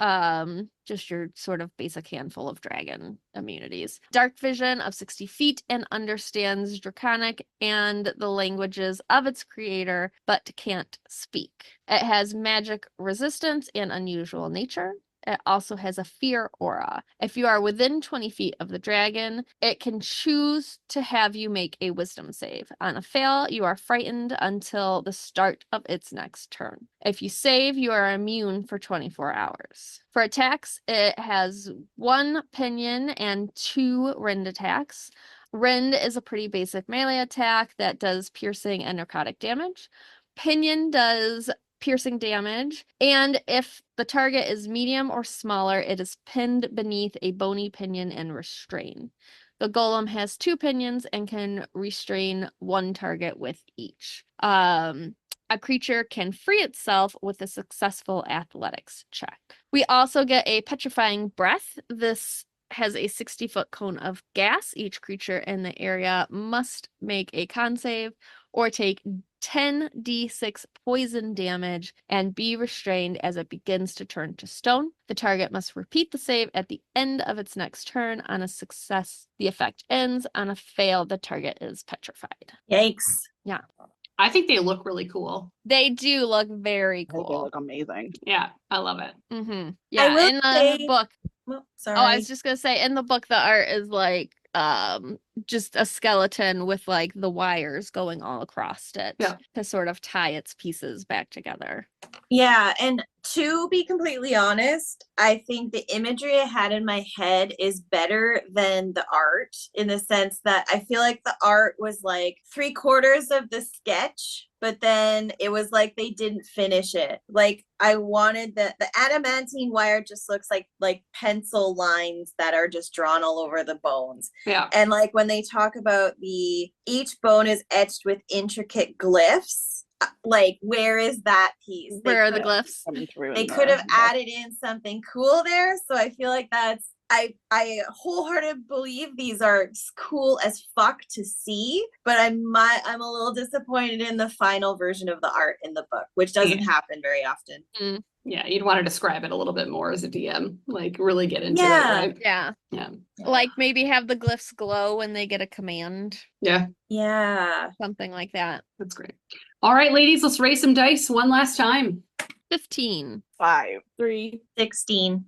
Just your sort of basic handful of dragon immunities. Dark vision of 60 feet and understands Draconic and the languages of its creator, but can't speak. It has magic resistance and unusual nature. It also has a fear aura. If you are within 20 feet of the dragon, it can choose to have you make a wisdom save. On a fail, you are frightened until the start of its next turn. If you save, you are immune for 24 hours. For attacks, it has 1 pinion and 2 rend attacks. Rend is a pretty basic melee attack that does piercing and necrotic damage. Pinion does piercing damage, and if the target is medium or smaller, it is pinned beneath a bony pinion and restrained. The golem has 2 pinions and can restrain 1 target with each. A creature can free itself with a successful athletics check. We also get a petrifying breath. This has a 60-foot cone of gas. Each creature in the area must make a con save or take 10d6 poison damage and be restrained as it begins to turn to stone. The target must repeat the save at the end of its next turn. On a success, the effect ends. On a fail, the target is petrified. Yikes. Yeah. I think they look really cool. They do look very I think they cool. look amazing. Yeah, I love it. Mm-hmm. I Yeah, will in the say- book. Oh, sorry. Oh, I was just gonna say, in the book, the art is like just a skeleton with like the wires going all across it to sort of tie its pieces back together. Yeah, and to be completely honest, I think the imagery I had in my head is better than the art, in the sense that I feel like the art was like 3/4 of the sketch, but then it was like they didn't finish it. Like I wanted the adamantine wire just looks like pencil lines that are just drawn all over the bones. Yeah. And like when they talk about each bone is etched with intricate glyphs, like where is that piece? Where are the glyphs? They could have added in something cool there. So I feel like that's, I wholeheartedly believe these are cool as fuck to see, but I'm a little disappointed in the final version of the art in the book, which doesn't happen very often. Mm. Yeah, you'd want to describe it a little bit more as a DM, like really get into Yeah. it, right? Yeah. Yeah. Like maybe have the glyphs glow when they get a command. Yeah, Yeah. Something like that. that's great. All right, ladies, let's raise some dice one last time. 15. 5. 3. 16.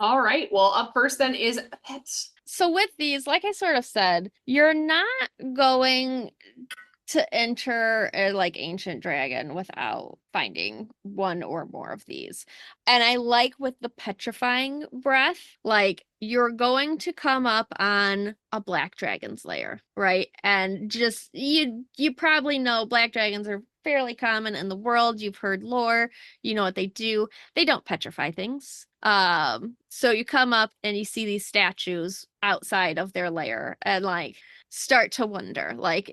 All right, well, up first then is pets. So with these, like I sort of said, you're not going to enter a like ancient dragon without finding one or more of these. And I like with the petrifying breath, like you're going to come up on a black dragon's lair, right? And just you probably know black dragons are fairly common in the world. You've heard lore, you know what they do. They don't petrify things. So you come up and you see these statues outside of their lair and like start to wonder, like,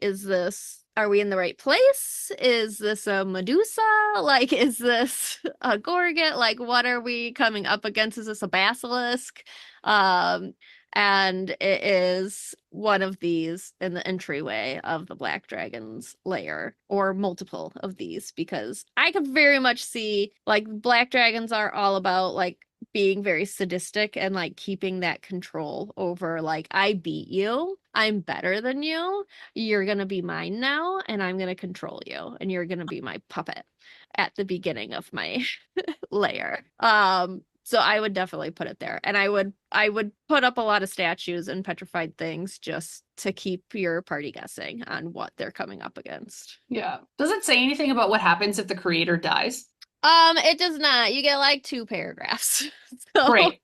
are we in the right place? Is this a Medusa? Like, is this a Gorgot? Like, what are we coming up against? Is this a basilisk? And it is one of these in the entryway of the Black Dragon's lair, or multiple of these, because I could very much see, like, Black Dragons are all about, like, being very sadistic and like keeping that control over, like, I beat you, I'm better than you, you're gonna be mine now, and I'm gonna control you, and you're gonna be my puppet at the beginning of my layer. So I would definitely put it there, and I would put up a lot of statues and petrified things just to keep your party guessing on what they're coming up against. Yeah. Does it say anything about what happens if the creator dies? It does not. You get like 2 paragraphs. So. Great.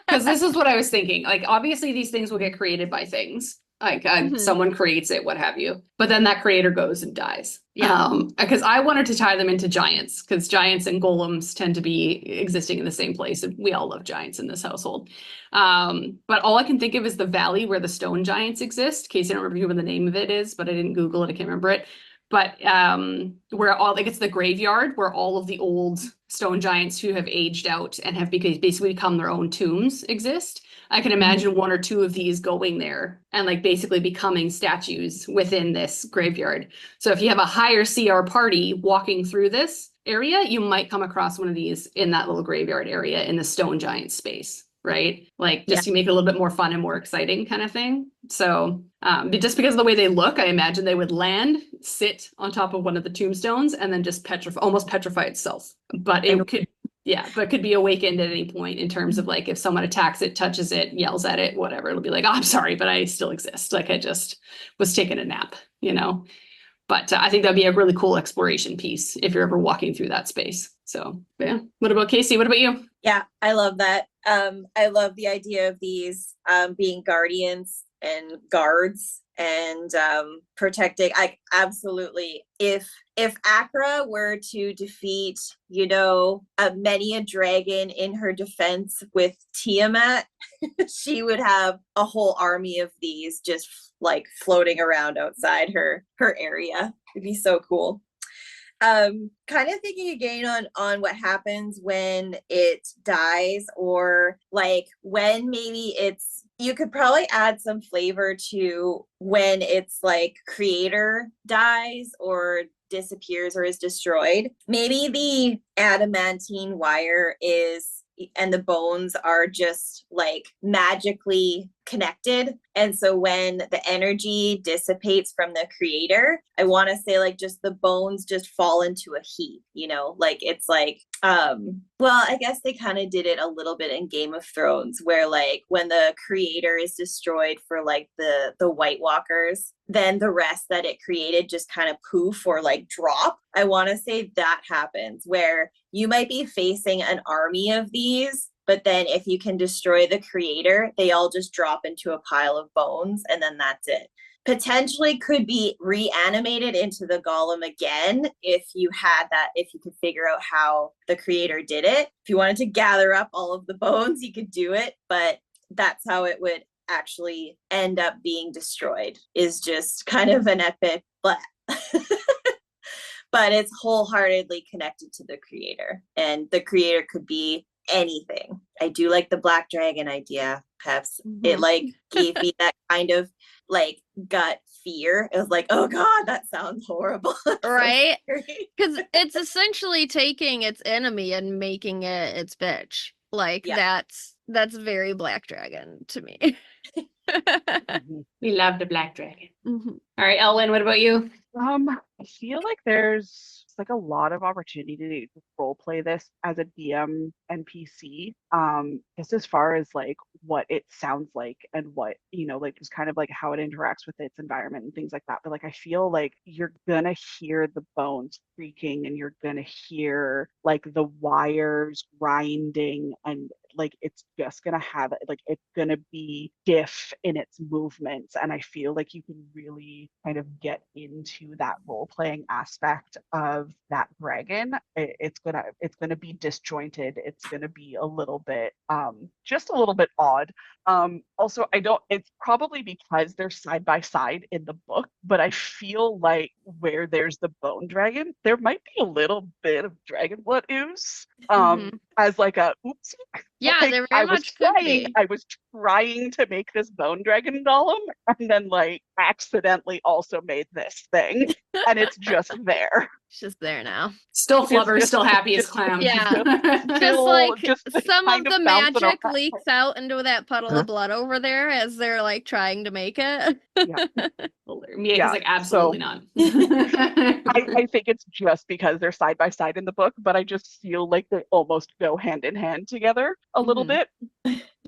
Because this is what I was thinking. Like, obviously, these things will get created by things. Like, Mhm. someone creates it, what have you. But then that creator goes and dies. Yeah. Because I wanted to tie them into giants, because giants and golems tend to be existing in the same place. And we all love giants in this household. But all I can think of is the valley where the stone giants exist. Casey, I don't remember what the name of it is, but I didn't Google it. I can't remember it. But where all, like, it's the graveyard where all of the old stone giants who have aged out and have basically become their own tombs exist. I can imagine 1 or 2 of these going there and like basically becoming statues within this graveyard. So if you have a higher CR party walking through this area, you might come across one of these in that little graveyard area in the stone giant space. Right? Like, just to make it a little bit more fun and more exciting kind of thing. So but just because of the way they look, I imagine they would land, sit on top of one of the tombstones, and then just almost petrify itself. But it could be awakened at any point in terms of like, if someone attacks it, touches it, yells at it, whatever, it'll be like, oh, I'm sorry, but I still exist. Like, I just was taking a nap, you know? But I think that'd be a really cool exploration piece if you're ever walking through that space. So yeah. What about Casey? What about you? Yeah, I love that. I love the idea of these being guardians and guards and protecting. I absolutely, if Akra were to defeat, many a dragon in her defense with Tiamat, she would have a whole army of these just like floating around outside her area. It'd be so cool. Kind of thinking again on what happens when it dies, or like when maybe you could probably add some flavor to when it's like creator dies or disappears or is destroyed. Maybe the adamantine wire and the bones are just like magically connected. And so when the energy dissipates from the creator, I want to say like just the bones just fall into a heap, like it's like, well, I guess they kind of did it a little bit in Game of Thrones, where like when the creator is destroyed for like the White Walkers, then the rest that it created just kind of poof or like drop. I want to say that happens where you might be facing an army of these, but then if you can destroy the creator, they all just drop into a pile of bones, and then that's it. Potentially could be reanimated into the golem again if you could figure out how the creator did it. If you wanted to gather up all of the bones, you could do it, but that's how it would actually end up being destroyed, is just kind of an epic but but it's wholeheartedly connected to the creator, and the creator could be anything. I do like the black dragon idea, Peps. It like gave me that kind of like gut fear. It was like, oh god, that sounds horrible. Right? Because it's essentially taking its enemy and making it its bitch. Like, that's very black dragon to me. We love the black dragon. All right, Ehlwyn, what about you? I feel like there's like a lot of opportunity to role play this as a DM NPC. Just as far as like what it sounds like and what, like just kind of like how it interacts with its environment and things like that. But like I feel like you're gonna hear the bones creaking, and you're gonna hear like the wires grinding and like it's just gonna have like it's gonna be stiff in its movements, and I feel like you can really kind of get into that role playing aspect of that dragon. It's gonna be disjointed. It's gonna be a little bit just a little bit odd. Also, I don't, it's probably because they're side by side in the book, but I feel like where there's the bone dragon, there might be a little bit of Dragonblood Ooze. As like a oops. Yeah, like, there very much could be. I was trying to make this bone dragon golem and then like accidentally also made this thing. And it's just there. It's just there now. Still flubber, just- still happy as just- clam. Yeah. Just Still like just some kind of of the bouncing magic around. leaks out into that puddle of blood over there as they're like trying to make it. Miaca's like, absolutely not. I think it's just because they're side by side in the book, but I just feel like they almost go hand in hand together a little bit.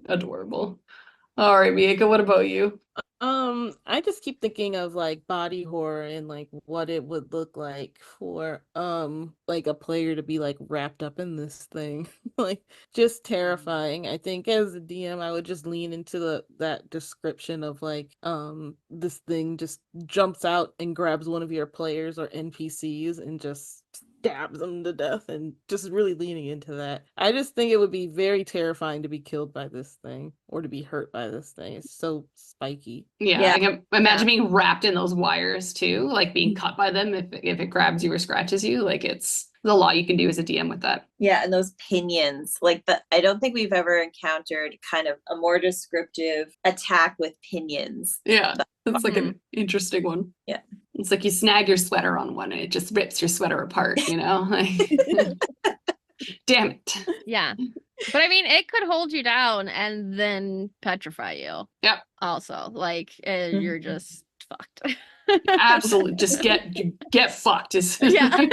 Adorable. All right, Miaca, what about you? I just keep thinking of like body horror and like what it would look like for like a player to be like wrapped up in this thing. Like just terrifying. I think as a DM I would just lean into that description of like this thing just jumps out and grabs one of your players or NPCs and just stabs them to death, and just really leaning into that. I just think it would be very terrifying to be killed by this thing or to be hurt by this thing. It's so spiky. Yeah, I can imagine being wrapped in those wires too, like being cut by them if it grabs you or scratches you. Like there's a lot you can do as a DM with that. Yeah, and those pinions, like I don't think we've ever encountered kind of a more descriptive attack with pinions. Yeah, that's like an interesting one. Yeah. It's like you snag your sweater on one and it just rips your sweater apart, you know? Like, damn it. Yeah. But I mean, it could hold you down and then petrify you. Yep. Also, like you're just fucked. Absolutely. Just get fucked. Yeah.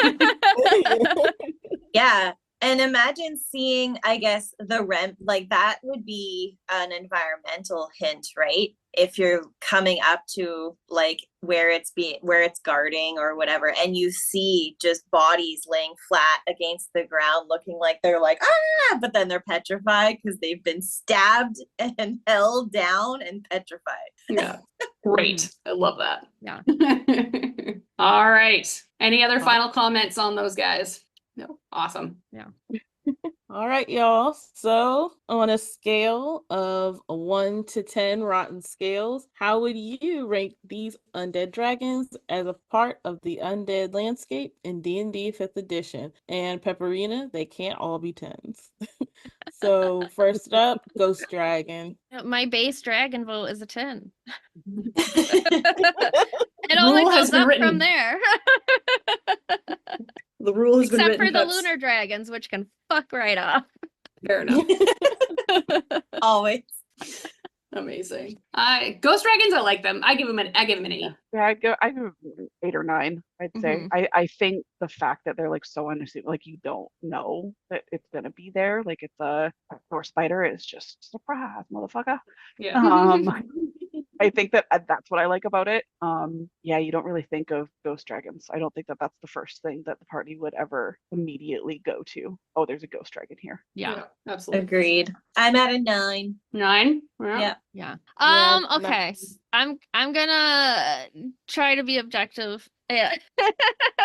Yeah. And imagine seeing, I guess, the like that would be an environmental hint, right? If you're coming up to like where it's guarding or whatever, and you see just bodies laying flat against the ground looking like they're like, ah, but then they're petrified because they've been stabbed and held down and petrified. Yeah. Great. I love that. Yeah. All right. Any other final comments on those guys? No. Awesome. Yeah. All right, y'all. So on a scale of 1 to 10 rotten scales, how would you rank these undead dragons as a part of the undead landscape in D&D 5th edition? And Pepperina, they can't all be 10s. So first up, Ghost Dragon. My base dragon vote is a 10. It only Rule has goes been up written. from there. The rule has been Except written. for the Peps. lunar dragons, which can fuck right off. Fair enough. Always. Amazing. Ghost dragons, I like them. I give them an 8. Yeah, I give them 8 or 9, I'd say. I think the fact that they're like so unassuming, like you don't know that it's gonna be there. Like it's a door spider is just surprise, motherfucker. Yeah. I think that that's what I like about it. Yeah, you don't really think of ghost dragons. I don't think that that's the first thing that the party would ever immediately go to. Oh, there's a ghost dragon here. Yeah. Absolutely. Agreed. I'm at a 9. 9? Yeah. Yeah. Yeah, Okay. nice. I'm gonna try to be objective. Yeah.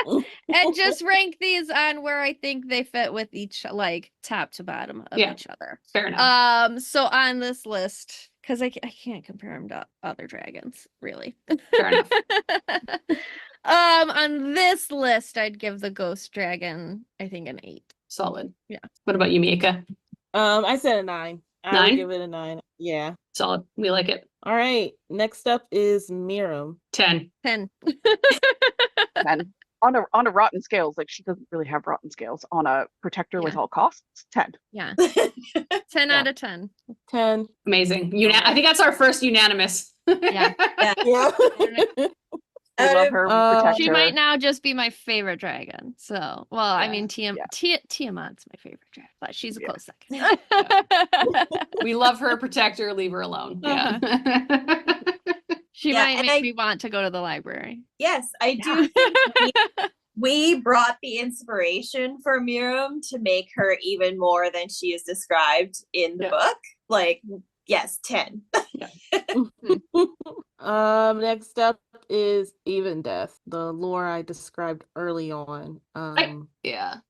And just rank these on where I think they fit with each, like top to bottom of Yeah. each other. Fair enough. So on this list, because I can't compare them to other dragons, really. Fair enough. On this list, I'd give the ghost dragon, I think, an 8. Solid. Yeah. What about you, Miaca? I said a 9. I 9? would give it a 9. Yeah. Solid. We like it. All right. Next up is Miirym. 10. 10. And on a rotten scales, like she doesn't really have rotten scales. On a protector with Yeah. all costs, 10. Yeah. 10 out of 10. 10. Amazing. I think that's our first unanimous. Yeah. Yeah. I love her protector. She might now just be my favorite dragon. So, well, I Yeah. mean, Yeah. Tiamat's my favorite dragon, but she's a Yeah. close second. We love her protector. Leave her alone. Yeah. She Yeah, might and make me want to go to the library. Yes, I do think we brought the inspiration for Miirym to make her even more than she is described in the book. Like, yes, 10. Next up is Ebondeath, the lore I described early on. I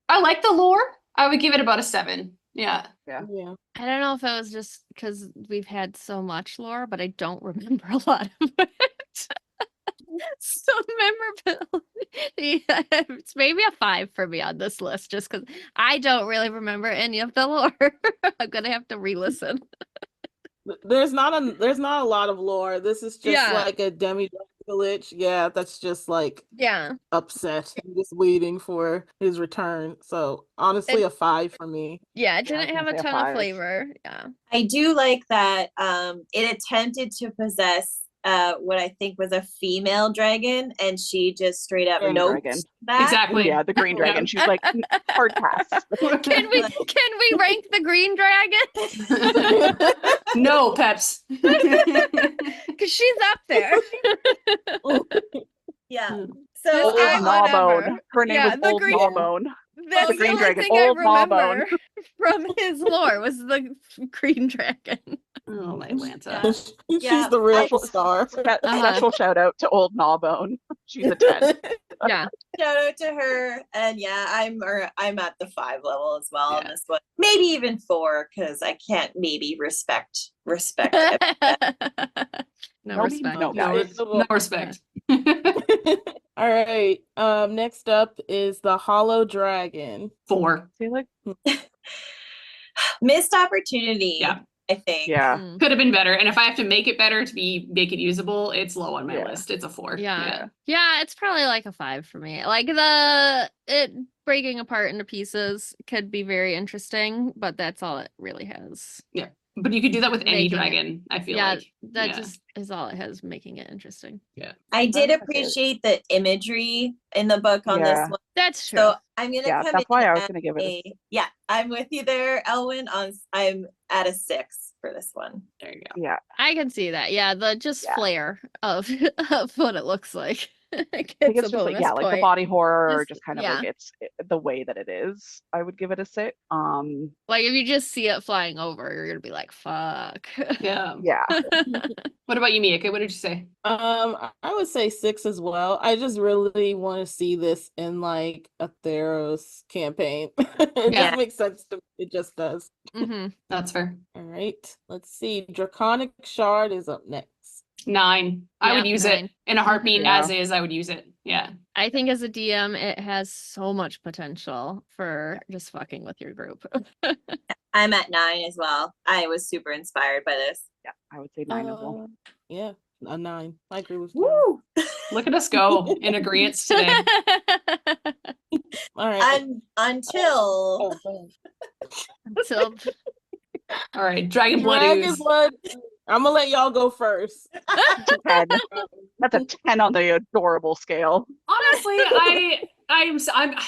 like the lore. I would give it about a 7. Yeah. Yeah. I don't know if it was just because we've had so much lore, but I don't remember a lot of it. So memorability. It's maybe a 5 for me on this list, just because I don't really remember any of the lore. I'm gonna have to re-listen. There's not a lot of lore. This is just like a demi-village. Yeah, that's just like upset and just waiting for his return. So honestly, a 5 for me. Yeah, it didn't have a ton of flavor. Yeah. I do like that it attempted to possess what I think was a female dragon, and she just straight up dragon. that. Exactly. Yeah, the green dragon. She's like, hard pass. Can we rank the green dragon? No, Peps. Because she's up there. Yeah. So Old Gnawbone. Her name was Old green- Gnawbone. That's The the green only dragon, thing I old Gnawbone. remember from his lore was the green dragon. Oh, my Atlanta. She's the real star. Special shout out to Old Gnawbone. She's a 10. Yeah. Shout out to her. And yeah, I'm at the 5 level as well on this one. Maybe even 4, because I can't maybe respect it. No respect. No, guys. No respect. All right. Next up is the Hollow Dragon. 4. I feel like Missed opportunity. Yeah. I think. Yeah. Could have been better. And if I have to make it better to make it usable, it's low on my Yeah. list. It's a 4. Yeah. It's probably like a 5 for me. Like it breaking apart into pieces could be very interesting, but that's all it really has. Yeah. But you could do that with any Making it- dragon, I feel like. That just is all it has, making it interesting. I did That's appreciate the imagery in the book on this one. That's true. So I'm gonna Yeah, come that's in why I was at gonna give it yeah, I'm with you there, Ehlwyn. I'm at a 6 for this one. There you go. Yeah. I can see that. Yeah, the just flare of what it looks like. I think it's just like, like the body horror or just kind of like the way that it is. I would give it a 6. Like if you just see it flying over, you're gonna be like, fuck. Yeah. Yeah. What about you, Miaca? What did you say? I would say 6 as well. I just really want to see this in like a Theros campaign. It just makes sense to me. It just does. That's fair. All right. Let's see. Draconic Shard is up next. 9. I would use 9. it in a heartbeat as is. I would use it. Yeah. I think as a DM, it has so much potential for just fucking with your group. I'm at 9 as well. I was super inspired by this. Yeah, I would say 9 as well. Yeah, a 9. I agree with Woo! Look at us go in agreement today. All right. Until All right, Dragonblood Ooze. I'm gonna let y'all go first. 10. That's a 10 on the adorable scale. Honestly, I'm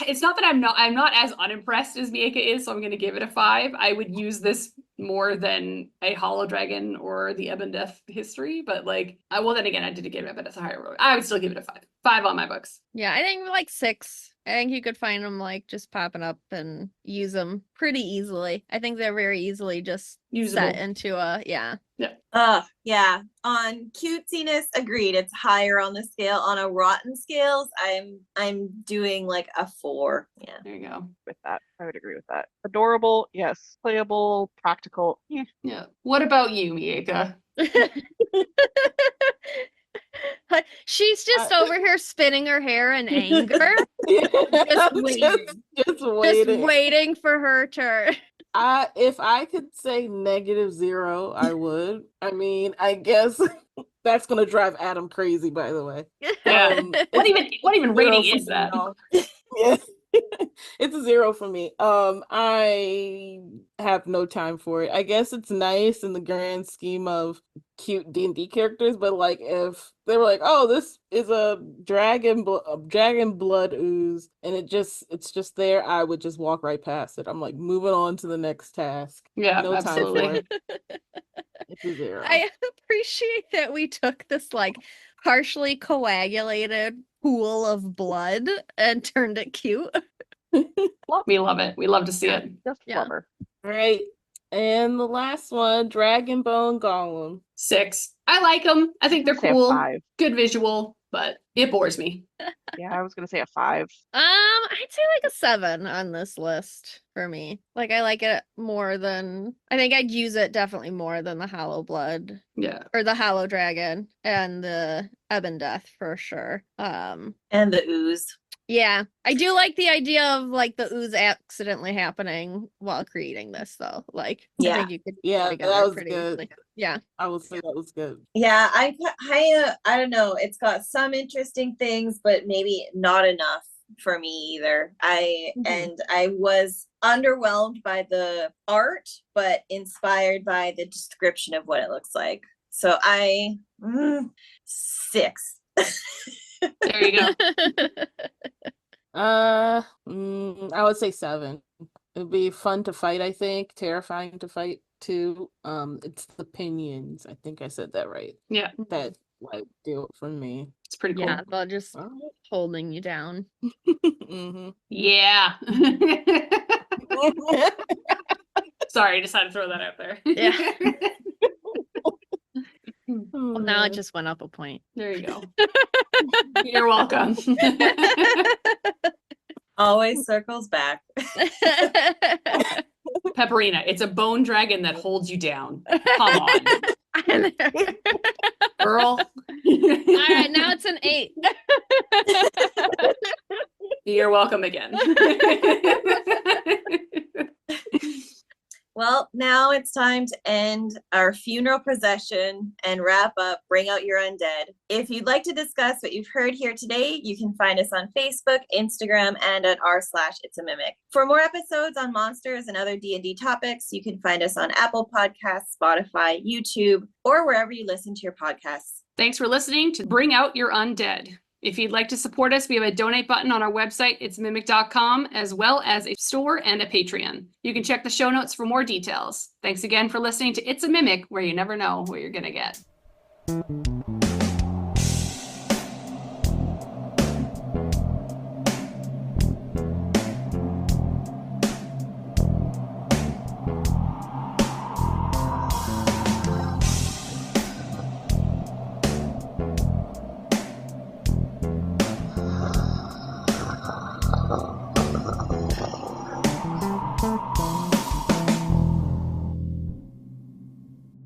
it's not that I'm not as unimpressed as Miaca is, so I'm gonna give it a 5. I would use this more than a Hollow Dragon or the Ebondeath history, but like then again I did give it a higher road. I would still give it a 5. 5 on my books. Yeah, I think like 6. I think you could find them like just popping up and use them pretty easily. I think they're very easily just Usable. set into a Yeah. yeah. On cutesiness, agreed. It's higher on the scale. On a rotten scales, I'm doing like a 4. Yeah. There you go. With that, I would agree with that. Adorable, yes. Playable, practical. Yeah. What about you, Miaca? She's just over here spinning her hair in anger. Just waiting for her turn. If I could say -0, I would. I mean, I guess that's gonna drive Adam crazy, by the way. Yeah. What even rating is that? Yeah. It's a 0 for me. I have no time for it. I guess it's nice in the grand scheme of cute D&D characters, but like if they were like, "Oh, this is a Dragonblood Ooze," and it's just there, I would just walk right past it. I'm like, moving on to the next task. Yeah, No time for absolutely. it. It's a 0. I appreciate that we took this like partially coagulated pool of blood and turned it cute. We love it. We love to see Yeah. it. Just Yeah. clever. All right. And the last one, Dragonbone Golem. 6. I like them. I think they're I'd say a cool. 5. Good visual, but it bores me. Yeah, I was gonna say a 5. I'd say like a 7 on this list for me. Like I like it more than I think I'd use it definitely more than the Hollow Blood Yeah. or the Hollow Dragon and the Ebondeath for sure. And the ooze. Yeah, I do like the idea of like the ooze accidentally happening while creating this though. Like I Yeah. think you could put Yeah, together that was pretty good. easily. Yeah. I would say that was good. Yeah, I don't know. It's got some interesting things, but maybe not enough for me either. And I was underwhelmed by the art, but inspired by the description of what it looks like. So 6. There you go. I would say 7. It'd be fun to fight, I think. Terrifying to fight too. It's the pinions. I think I said that right. Yeah, That like do it for me. it's pretty cool. Yeah, they're just Alright. holding you down. Mhm. Yeah. Sorry, I just had to throw that out there. Yeah. Well, now Mm. it just went up a point. There you go. You're welcome. Always circles back. Pepperina, it's a bone dragon that holds you down. Come on, girl. All right, now it's an 8. You're welcome again. Well, now it's time to end our funeral procession and wrap up Bring Out Your Undead. If you'd like to discuss what you've heard here today, you can find us on Facebook, Instagram, and at r/itsAmimic. For more episodes on monsters and other D&D topics, you can find us on Apple Podcasts, Spotify, YouTube, or wherever you listen to your podcasts. Thanks for listening to Bring Out Your Undead. If you'd like to support us, we have a donate button on our website, itsmimic.com, as well as a store and a Patreon. You can check the show notes for more details. Thanks again for listening to It's a Mimic, where you never know what you're going to get.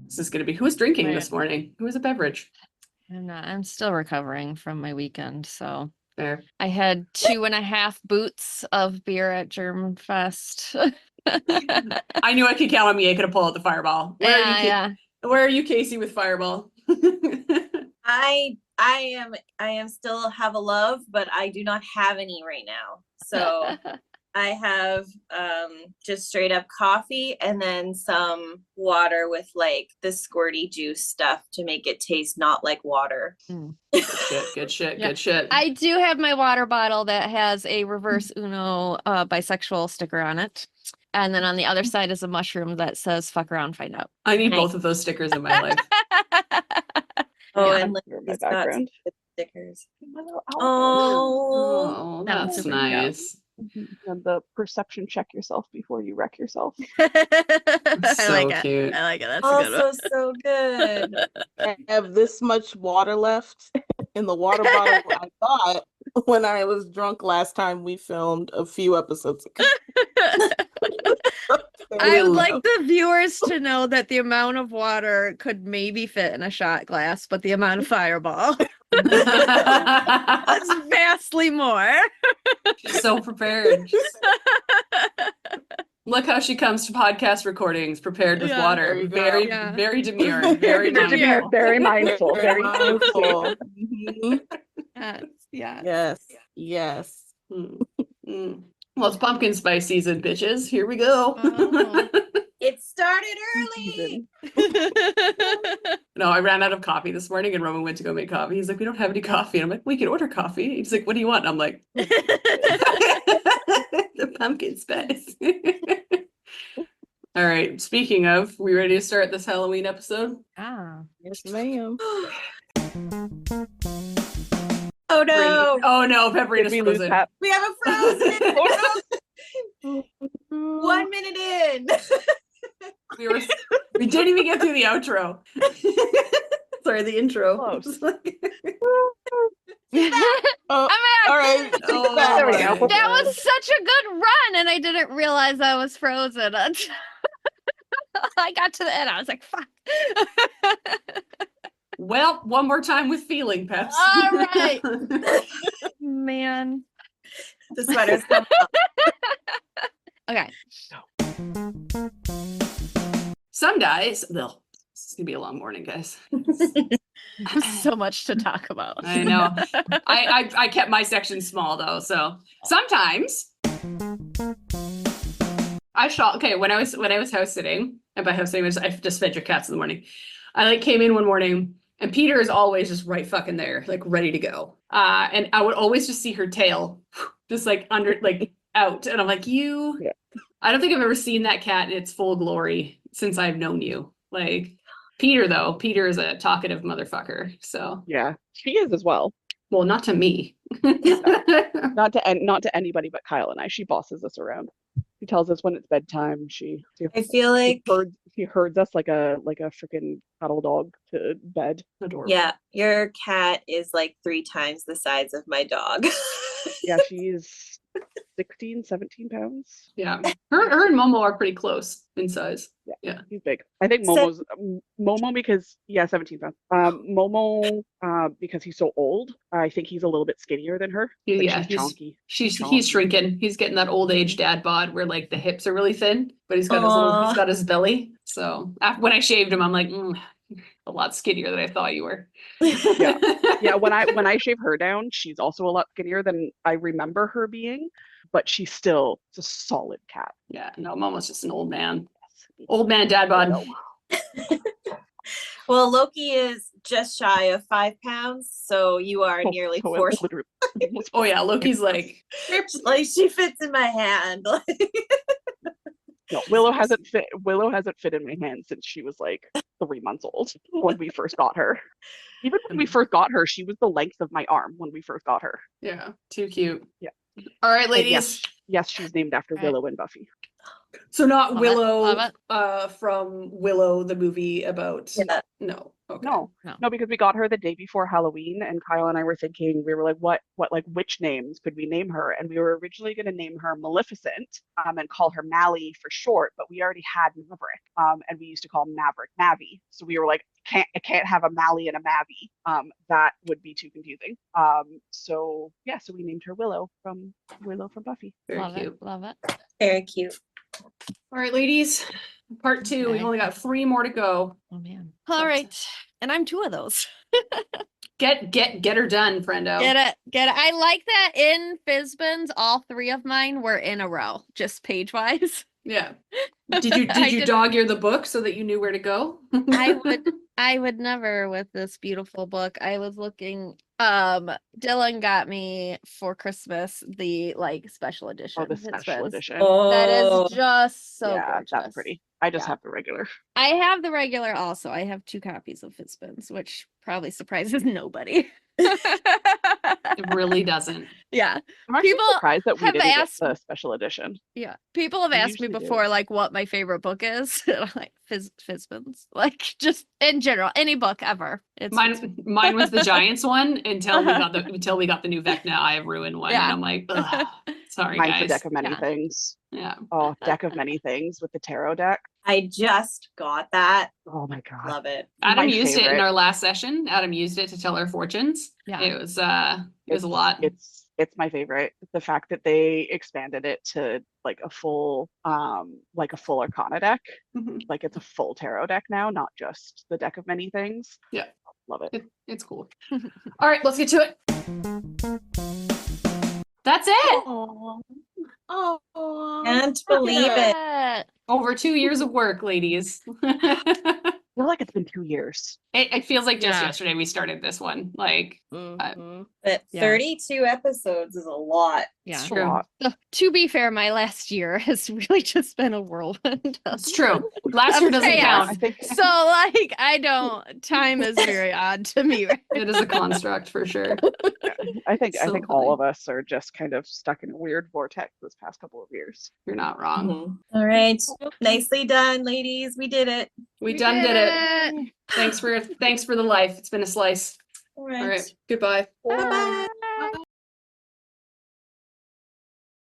This is going to be who's drinking Right. this morning? Who has a beverage? I'm still recovering from my weekend, so There. I had 2.5 boots of beer at German Fest. I knew I could count on Miaca to pull out the fireball. Yeah. Where are you, Casey, with fireball? I am still have a love, but I do not have any right now. So I have just straight up coffee and then some water with like the squirty juice stuff to make it taste not like water. Good shit, good shit, Yeah. good shit. I do have my water bottle that has a reverse Uno bisexual sticker on it. And then on the other side is a mushroom that says fuck around, find out. I need Nice. both of those stickers in my life. Oh, Yeah. and You're my Lindsay's got background. some stickers. Oh, Oh, Oh, That was that's super cute. nice. and the perception check yourself before you wreck yourself. I So like it. cute. I like it. That's a good one. also so good. I have this much water left in the water bottle. I thought when I was drunk last time we filmed a few episodes ago. I would like the viewers to know that the amount of water could maybe fit in a shot glass, but the amount of fireball is vastly more. She's so prepared. Look how she comes to podcast recordings prepared with Yeah. water. There you go. Very, Yeah. very demure. Very Demure. mindful. Very mindful. Very Very mindful. Mhm. Yeah. Yes. Yes. Mm, mm. Well, it's pumpkin spice season, bitches. Here we go. Oh. It started early. No, I ran out of coffee this morning and Roman went to go make coffee. He's like, we don't have any coffee. And I'm like, we can order coffee. He's like, what do you want? And I'm like, the pumpkin spice. All right. Speaking of, we ready to start this Halloween episode? Ah. Yes, ma'am. Oh no, Oh no, Did Pepperina's we lose frozen. Pep? we have a frozen. 1 minute in. We didn't even get through the outro. Sorry, the intro. Close. Oh, I'm all right. Oh, There we go. That was such a good run, and I didn't realize I was frozen until I got to the end. I was like, fuck. Well, one more time with feeling, Peps. All right. Man. The sweater's coming up. Okay. Some days, well, it's gonna be a long morning, guys. So much to talk about. I know. I kept my section small though, so sometimes when I was house sitting, and by house sitting, I just fed your cats in the morning. I like came in one morning and Peter is always just right fucking there, like ready to go. And I would always just see her tail just like under like out. And I'm like, Yeah. I don't think I've ever seen that cat in its full glory since I've known you. Like Peter is a talkative motherfucker. So Yeah, she is as well. well, not to me. Not to anybody but Kyle and I. She bosses us around. She tells us when it's bedtime. She I feel like, she herds us like a freaking cuddle dog to bed. Adorable. yeah, your cat is like 3 times the size of my dog. Yeah, she's 16, 17 pounds. Yeah. Her and Momo are pretty close in size. He's big. I think So- Momo's Momo because 17 pounds. Momo because he's so old. I think he's a little bit skinnier than her. Like, Yeah, she's chonky. he's chonky. shrinking. He's getting that old age dad bod where like the hips are really thin, but he's got Aw. he's got his belly. So when I shaved him, I'm like, a lot skinnier than I thought you were. Yeah, when I shave her down, she's also a lot skinnier than I remember her being, but she's still a solid cat. Yeah, no, Momo's just an old man. Old man dad bod. Well, Loki is just shy of 5 pounds, so you are nearly So 4. it's literally almost Oh yeah, Loki's like, Like she fits in my hand. No, Willow hasn't fit in my hand since she was like 3 months old when we first got her. Even when we first got her, she was the length of my arm when we first got her. yeah, too cute. Yeah. All right, And ladies. yes, she's named after Right. Willow and Buffy. So not Love it, Willow love from Willow the movie about Yeah. no. Okay. No, because we got her the day before Halloween, and Kyle and I were thinking, we were like, what, like, which names could we name her? And we were originally going to name her Maleficent, and call her Mally for short, but we already had Maverick, and we used to call Maverick Mavi. So we were like, I can't have a Mally and a Mavi. That would be too confusing. So we named her Willow from Buffy. Very Love cute. it. Love it. Very cute. All right, ladies. Part 2. We've Okay. only got 3 more to go. Oh man. All right. And I'm 2 of those. Get her done, friendo. Get it. I like that in Fizbins, all 3 of mine were in a row, just page wise. Yeah. Did you I didn't- dog ear the book so that you knew where to go? I would never with this beautiful book. I was looking, Dylan got me for Christmas the like special edition. Oh, the It's special been- edition. That Oh, is just so Yeah, gorgeous. that's pretty. I just Yeah. have the regular. I have the regular also. I have 2 copies of Fizbins, which probably surprises nobody. It really doesn't. Yeah. I'm actually People surprised that we have didn't get asked- the special edition. Yeah. People have We asked me usually do. before, like, what my favorite book is. And I'm like, Fizbins. Like, just in general, any book ever. It's Mine was the Giants one until we got the new Vecna I Have Ruined one. Yeah. And I'm like, ugh, sorry Mine's the guys. deck of many Yeah. things. Yeah. Oh, deck of many things with the tarot deck. I just got that. Oh my god. Love it. Adam My used it in favorite. our last session. Adam used it to tell our fortunes. Yeah. It was a lot. It's my favorite. The fact that they expanded it to like a full Arcana deck. Mhm. Like it's a full tarot deck now, not just the deck of many things. Yeah. Love it. It's cool. All right, let's get to it. That's it. Aw. Oh, Can't believe it. Yeah. Over 2 years of work, ladies. I feel like it's been 2 years. It feels like just Yeah. yesterday we started this one. Like, Mhm. But Yeah. 32 episodes is a lot. Yeah. It's a lot. So, to be fair, my last year has really just been a whirlwind. it's true. Last year doesn't chaos. count. I think So, like, I don't. Time is very odd to me. Right? It is a construct for sure. I think So all funny. of us are just kind of stuck in a weird vortex this past couple of years. You're not wrong. Mm-hmm. All right. Nicely done, ladies. We did it. We done did it. Thanks for the life. It's been a slice. All right. All right. Goodbye. Bye-bye.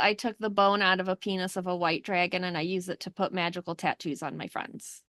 I took the bone out of a penis of a white dragon and I use it to put magical tattoos on my friends.